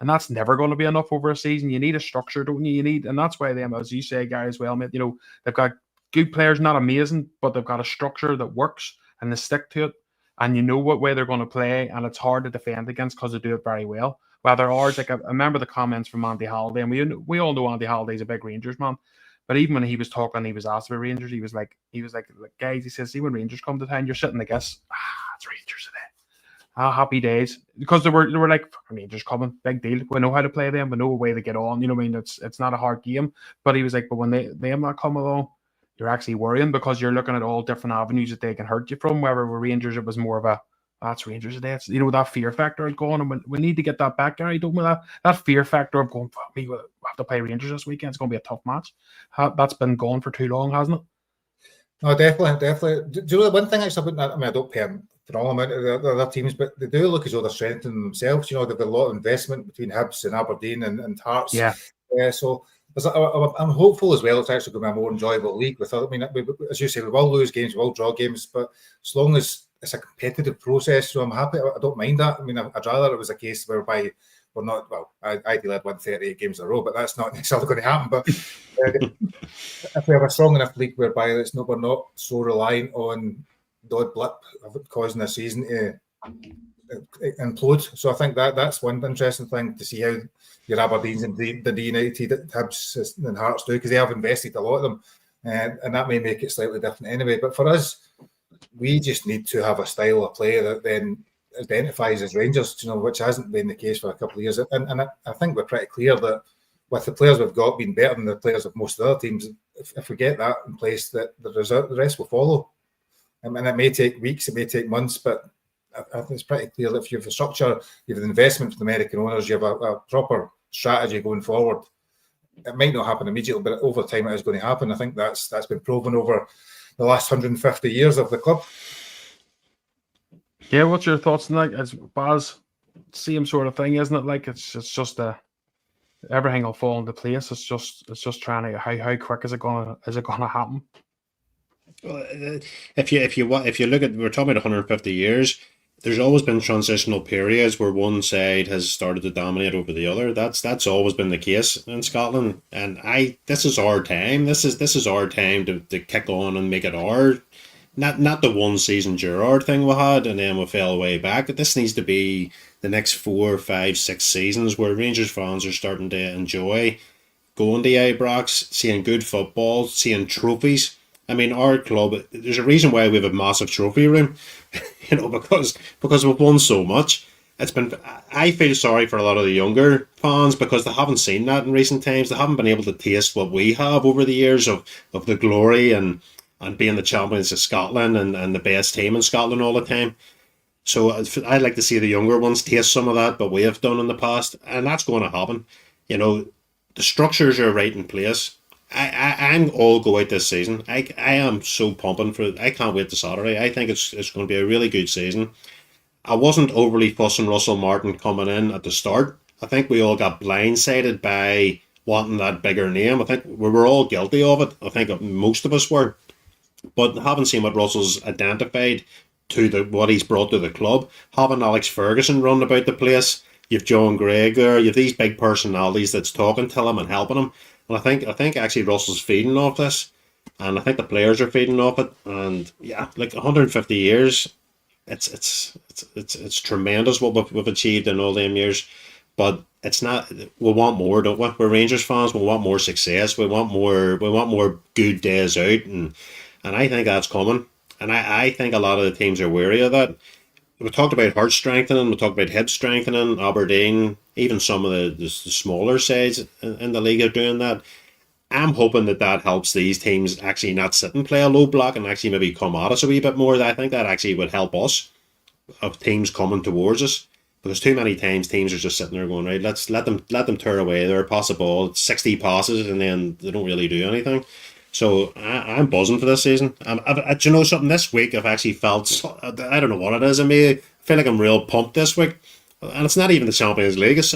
And that's never going to be enough over a season. You need a structure, don't you? And that's why them, as you say, Gary, as well, mate. They've got good players, not amazing, but they've got a structure that works and they stick to it. And you know what way they're going to play, and it's hard to defend against because they do it very well. Whether ours, like I remember the comments from Andy Halliday, and we all know Andy Halliday's a big Rangers man. But even when he was talking, he was asked about Rangers. He was like, guys, he says, see when Rangers come to town, you're sitting, I guess, it's Rangers today. Happy days, because they were like, Rangers coming, big deal. We know how to play them. We know a way to get on. You know what I mean? It's not a hard game. But he was like, but when they not come along, you're actually worrying because you're looking at all different avenues that they can hurt you from. Wherever with Rangers, it was more of a that's Rangers today. It's that fear factor is gone, and we need to get that back, Gary. Don't we? That fear factor of going, fuck me, we have to play Rangers this weekend. It's going to be a tough match. That's been gone for too long, hasn't it? No, definitely. Do you know the one thing actually about that? I mean, I don't pay them for all amount of the other teams, but they do look as though they're strengthening themselves. They've got a lot of investment between Hibs and Aberdeen and Hearts. Yeah. So I'm hopeful as well. It's actually going to be a more enjoyable league. As you say, we will lose games, we will draw games, but as long as it's a competitive process, so I'm happy. I don't mind that. I mean, I'd rather it was a case whereby we're not. Well, ideally I'd win 38 games in a row, but that's not necessarily going to happen. But if we have a strong enough league whereby we're not so reliant on the odd blip causing a season to implode. So I think that's one interesting thing to see how your Aberdeens and the United, Hibs and Hearts do, because they have invested a lot of them, and that may make it slightly different anyway. But for us, we just need to have a style of play that then identifies as Rangers, which hasn't been the case for a couple of years. And I think we're pretty clear that with the players we've got being better than the players of most of the other teams, if we get that in place, that the rest will follow. And it may take weeks, it may take months, but I think it's pretty clear that if you have a structure, you have an investment from the American owners, you have a proper strategy going forward. It might not happen immediately, but over time it is going to happen. I think that's been proven over the last 150 years of the club. Yeah, what's your thoughts on that? As Baz, same sort of thing, isn't it? Like it's just everything will fall into place. It's just trying to how quick is it gonna happen? Well, if you look at, we're talking about 150 years. There's always been transitional periods where one side has started to dominate over the other. That's always been the case in Scotland, and this is our time. This is our time to kick on and make it our. Not the one season Gerrard thing we had and then we fell way back. This needs to be the next 4, 5, 6 seasons where Rangers fans are starting to enjoy going to Ibrox, seeing good football, seeing trophies. I mean, our club, there's a reason why we have a massive trophy room, because we've won so much. I feel sorry for a lot of the younger fans because they haven't seen that in recent times. They haven't been able to taste what we have over the years of the glory and being the champions of Scotland and the best team in Scotland all the time. So I'd like to see the younger ones taste some of that, but we have done in the past, and that's going to happen. The structures are right in place. I'm all go out this season. I am so pumping for it. I can't wait to Saturday. I think it's going to be a really good season. I wasn't overly fussing Russell Martin coming in at the start. I think we all got blindsided by wanting that bigger name. I think we were all guilty of it. I think most of us were. But having seen what Russell's identified to what he's brought to the club, having Alex Ferguson running about the place, you've John Gregg there, you've these big personalities that's talking to him and helping him. And I think actually Russell's feeding off this, and I think the players are feeding off it. And yeah, like 150 years, it's tremendous what we've achieved in all them years. But it's not. We want more, don't we? We're Rangers fans. We want more success. We want more good days out, and I think that's coming. And I think a lot of the teams are wary of that. We talked about Hearts strengthening, we talked about Hibs strengthening, Aberdeen, even some of the smaller sides in the league are doing that. I'm hoping that helps these teams actually not sit and play a low block and actually maybe come at us a wee bit more. I think that actually would help us. of teams coming towards us. Because too many times teams are just sitting there going, right, let's let them tear away. They're pass the ball, 60 passes, and then they don't really do anything. So I'm buzzing for this season. Do you know something? This week I've actually felt, I don't know what it is. I feel like I'm real pumped this week. And it's not even the Champions League. It's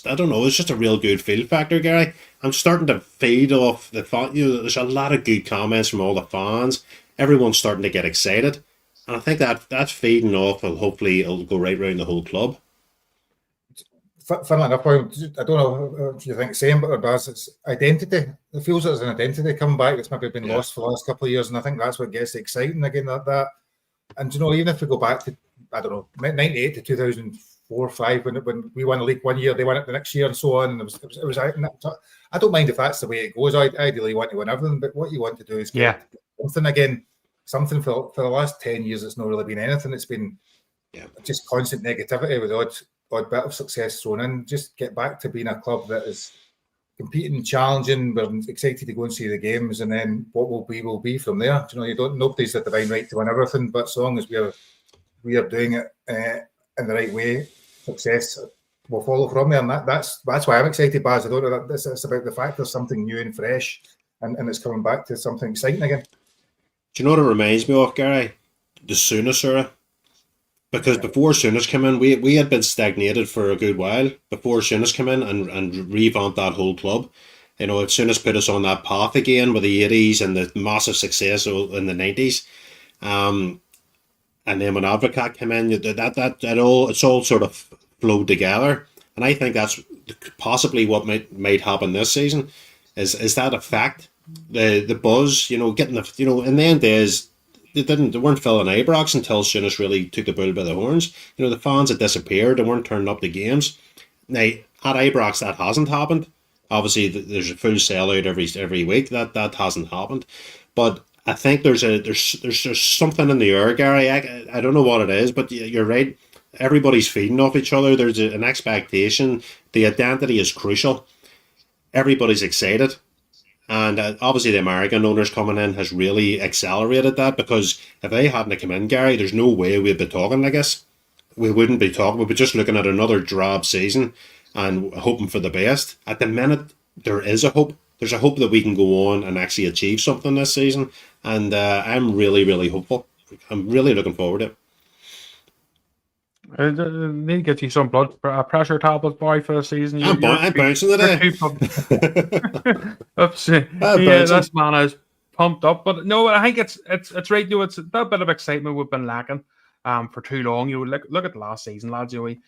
I don't know. It's just a real good feel factor, Gary. I'm starting to feed off the fan. There's a lot of good comments from all the fans. Everyone's starting to get excited. And I think that feeding off it'll go right around the whole club. Funnily enough, I don't know if you think the same, but it's identity. It feels like there's an identity coming back that's maybe been lost for the last couple of years, and I think that's what gets exciting again. That, and even if we go back to, I don't know, 98 to 2004-05, when we won the league one year, they won it the next year, and so on. And it was I don't mind if that's the way it goes. I ideally want to win everything, but what you want to do is get something again. Something for the last 10 years, it's not really been anything. It's been just constant negativity with odd bit of success thrown in. Just get back to being a club that is competing, challenging. We're excited to go and see the games, and then what will be from there. Nobody's the divine right to win everything, but as long as we are doing it in the right way, success will follow from there. And that's why I'm excited, Baz. I don't know that it's about the fact there's something new and fresh, and it's coming back to something exciting again. Do you know what it reminds me of, Gary? The Souness era. Because before Souness came in, we had been stagnated for a good while before Souness came in and revamped that whole club. Souness put us on that path again with the 80s and the massive success in the 90s. And then when Advocat came in, it's all sort of flowed together. And I think that's possibly what might happen this season. Is that a fact? The buzz, getting in the end days, they weren't filling Ibrox until Souness really took the bull by the horns. The fans had disappeared. They weren't turning up the games. Now at Ibrox that hasn't happened. Obviously there's a full sellout every week. That hasn't happened. But I think there's something in the air, Gary. I don't know what it is, but you're right. Everybody's feeding off each other. There's an expectation. The identity is crucial. Everybody's excited. And obviously the American owners coming in has really accelerated that, because if they hadn't come in, Gary, there's no way we'd be talking like this. We wouldn't be talking. We'd be just looking at another drab season and hoping for the best. At the minute, there is a hope. There's a hope that we can go on and actually achieve something this season. And I'm really, really hopeful. I'm really looking forward to it. I need to get you some blood pressure tablets, boy, for the season. I'm bouncing today. This man is pumped up. But no, I think it's right. It's that bit of excitement we've been lacking for too long. Look at the last season, lads. We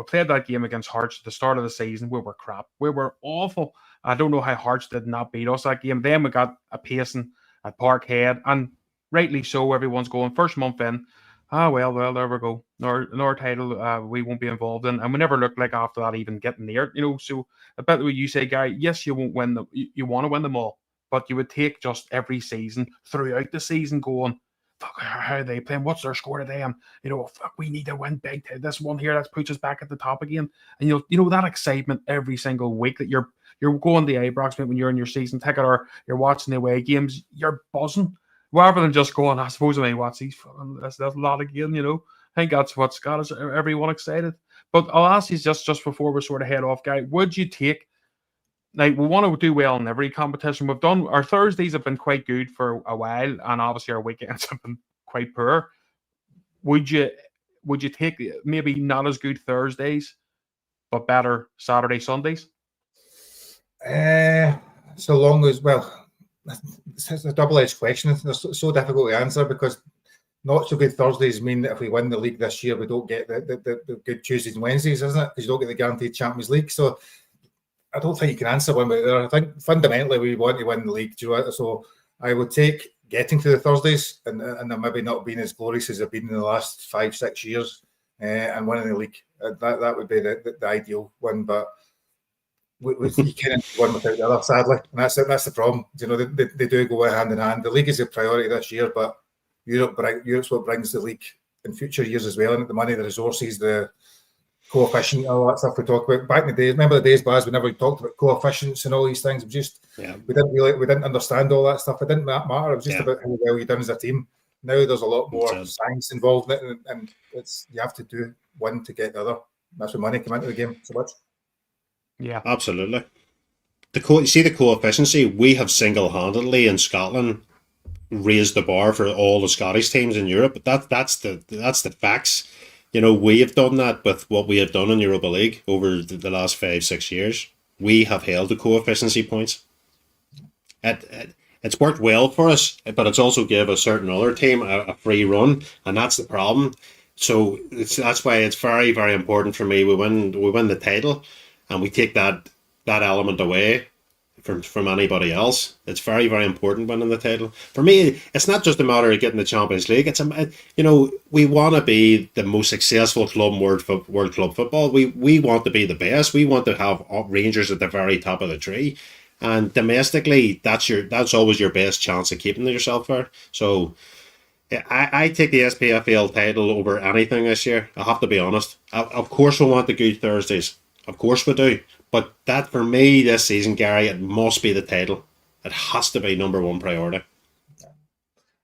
played that game against Hearts at the start of the season. We were crap. We were awful. I don't know how Hearts did not beat us that game. Then we got a pacing at Parkhead, and rightly so. Everyone's going first month in. Well, there we go. Our title we won't be involved in, and we never looked like after that even getting near. So I bet what you say, Guy. Yes, you won't win them. You want to win them all, but you would take just every season throughout the season going, fuck, how are they playing? What's their score today? And fuck, we need to win big. This one here that puts us back at the top again. And that excitement every single week that you're going to Ibrox when you're in your season ticket or you're watching the away games. You're buzzing. Rather than just going, I suppose what's these fucking that's a lot again, I think that's what's got us everyone excited. But I'll ask you just before we sort of head off, Guy, would you take, like, we want to do well in every competition. We've done, our Thursdays have been quite good for a while, and obviously our weekends have been quite poor. Would you take maybe not as good Thursdays, but better Saturday, Sundays? So long as, well, it's a double-edged question. It's so difficult to answer, because not so good Thursdays mean that if we win the league this year, we don't get the good Tuesdays and Wednesdays, isn't it? Because you don't get the guaranteed Champions League. So I don't think you can answer one way or the other. I think fundamentally we want to win the league. So I would take getting to the Thursdays and them maybe not being as glorious as they've been in the last 5-6 years, and winning the league. That would be the ideal one, but you can't one without the other, sadly, and that's the problem. They do go hand in hand. The league is a priority this year, but Europe's what brings the league in future years as well. And the money, the resources, the coefficient, all that stuff we talk about. Back in the days, remember the days, Baz, we never talked about coefficients and all these things. We didn't understand all that stuff. It didn't matter. It was just about how well you done as a team. Now there's a lot more That's it. science involved in it, and it's you have to do one to get the other. That's where money come into the game so much. Yeah. Absolutely. You see the coefficiency, we have single-handedly in Scotland raised the bar for all the Scottish teams in Europe. But that's the facts. You know, we have done that with what we have done in Europa League over the last 5-6 years. We have held the coefficiency points. It's worked well for us, but it's also give a certain other team a free run, and that's the problem. So that's why it's very, very important for me. We win the title, and we take that element away from anybody else. It's very, very important winning the title. For me, it's not just a matter of getting the Champions League. It's we want to be the most successful club in world club football. We want to be the best. We want to have Rangers at the very top of the tree. And domestically, that's always your best chance of keeping yourself there. So I take the SPFL title over anything this year. I have to be honest. Of course we want the good Thursdays. Of course we do. But that, for me, this season, Gary, it must be the title. It has to be number one priority.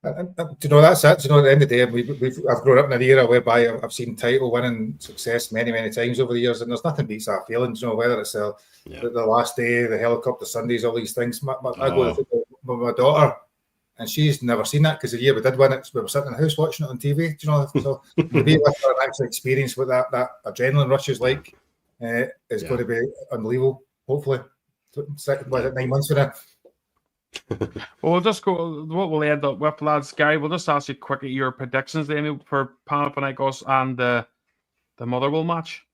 And you know, that's it. You know, at the end of the day, I've grown up in an era whereby I've seen title winning success many, many times over the years, and there's nothing beats that feeling. You know, whether it's the last day, the helicopter Sundays, all these things. I go to football with my daughter, and she's never seen that because the year we did win it, we were sitting in the house watching it on TV. You know, so to be with her and actually experience what that adrenaline rush is like is going to be unbelievable. Hopefully, 9 months from now. Well, we'll just go. What we'll end up with, lads, Gary, we'll just ask you quickly your predictions, then, for Panathinaikos and the Motherwell match.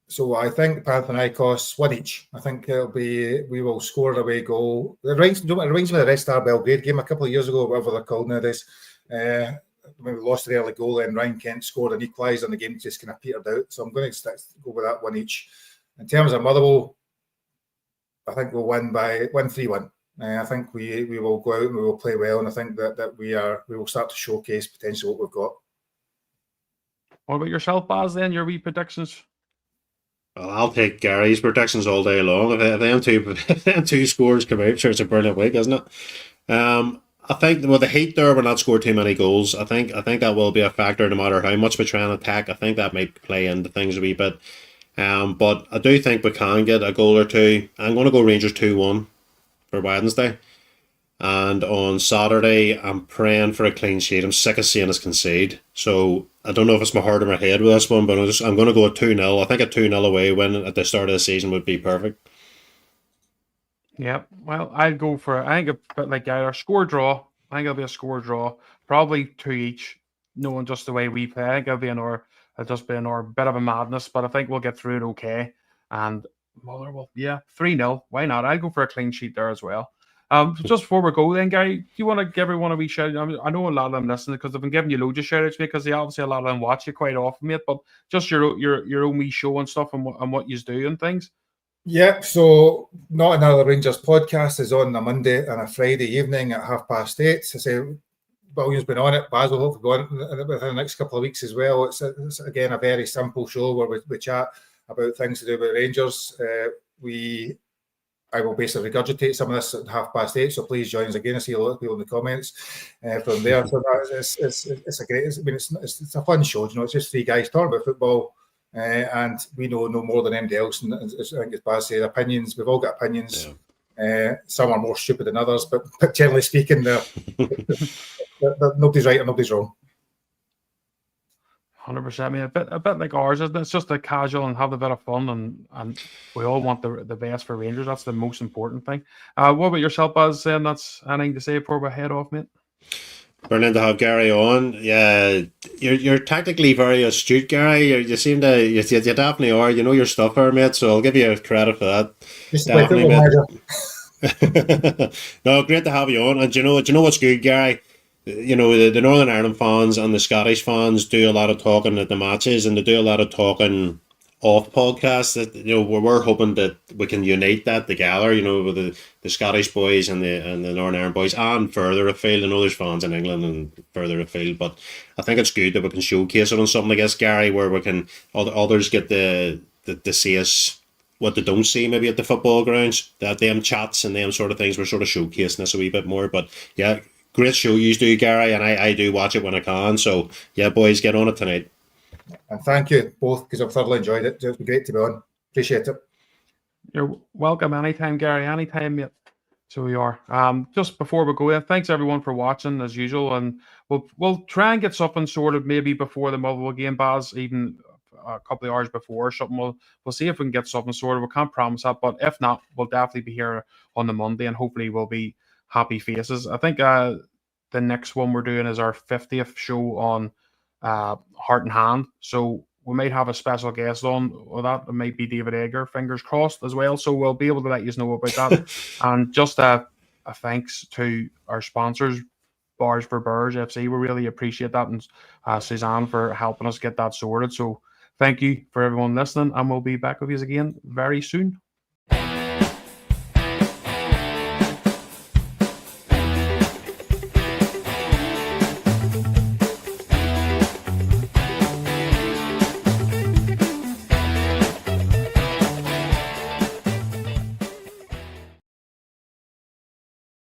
So I think Panathinaikos win each. I think we will score an away goal. It reminds me of the Red Star Belgrade game a couple of years ago, whatever they're called nowadays. When we lost the early goal, and Ryan Kent scored an equaliser, and the game just kind of petered out. So I'm going to go with that one each. In terms of Motherwell, I think we'll win 3-1. I think we will go out and we will play well, and I think that we will start to showcase potentially what we've got. What about yourself, Baz? Then your wee predictions. Well, I'll take Gary's predictions all day long. If them two scores come out, sure, it's a brilliant week, isn't it? I think with the heat there, we're not scored too many goals. I think that will be a factor no matter how much we try and attack. I think that might play into things a wee bit. But I do think we can get a goal or two. I'm going to go Rangers 2-1 for Wednesday. And on Saturday, I'm praying for a clean sheet. I'm sick of seeing us concede. So I don't know if it's my heart or my head with this one, but I'm going to go at 2-0. I think a 2-0 away win at the start of the season would be perfect. Yeah, well, I'd go for, I think, a bit like either score draw. I think it'll be a score draw, probably 2 each, knowing just the way we play. I think it'll just be another bit of a madness, but I think we'll get through it okay. And Motherwell, 3-0. Why not? I'd go for a clean sheet there as well. Just before we go then, Gary, do you want to give everyone a wee shout? I know a lot of them listen because I've been giving you loads of shout outs, because obviously a lot of them watch you quite often, mate, but just your own wee show and stuff, and what you do and things. Yeah, so Not Another Rangers podcast is on a Monday and a Friday evening at 8:30. I say William's been on it, Basil will go on within the next couple of weeks as well. It's again a very simple show where we chat about things to do with Rangers. I will basically regurgitate some of this at 8:30, so please join us again. I see a lot of people in the comments from there. So it's a great. It's a fun show. You know, it's just three guys talking about football, and we know no more than anybody else. And I think, as Baz said, opinions. We've all got opinions. Yeah. Some are more stupid than others, but generally speaking, nobody's right and nobody's wrong. 100%. I mean, a bit like ours, isn't it? It's just a casual and have a bit of fun, and we all want the best for Rangers. That's the most important thing. What about yourself, Baz? Saying that's anything to say before we head off, mate? Brilliant to have Gary on. Yeah, you're tactically very astute, Gary. You seem to, you definitely are. You know your stuff there, mate. So I'll give you credit for that. Definitely, mate. No, great to have you on. And do you know what's good, Gary? You know, the Northern Ireland fans and the Scottish fans do a lot of talking at the matches, and they do a lot of talking off podcasts. That, you know, we're hoping that we can unite that together. You know, with the Scottish boys and the Northern Ireland boys, and further afield. I know there's fans in England and further afield, but I think it's good that we can showcase it on something like this, Gary, where we can others get the see us what they don't see maybe at the football grounds. That them chats and them sort of things, we're sort of showcasing this a wee bit more. But yeah. great show you do, Gary, and I do watch it when I can. So yeah, boys, get on it tonight. And thank you both, because I've thoroughly enjoyed it. It's been great to be on. Appreciate it. You're welcome anytime, Gary. Anytime, mate. So we are. Just before we go in, thanks everyone for watching as usual, and we'll try and get something sorted maybe before the Motherwell game, Baz, even a couple of hours before or something. We'll see if we can get something sorted. We can't promise that, but if not, we'll definitely be here on the Monday, and hopefully we'll be happy faces. I think the next one we're doing is our 50th show on Heart and Hand, so we might have a special guest on with that. It might be David Egger, fingers crossed, as well. So we'll be able to let you know about that. And just a thanks to our sponsors, Bars for Birds FC. We really appreciate that. And Suzanne for helping us get that sorted. So thank you for everyone listening. And we'll be back with you again very soon.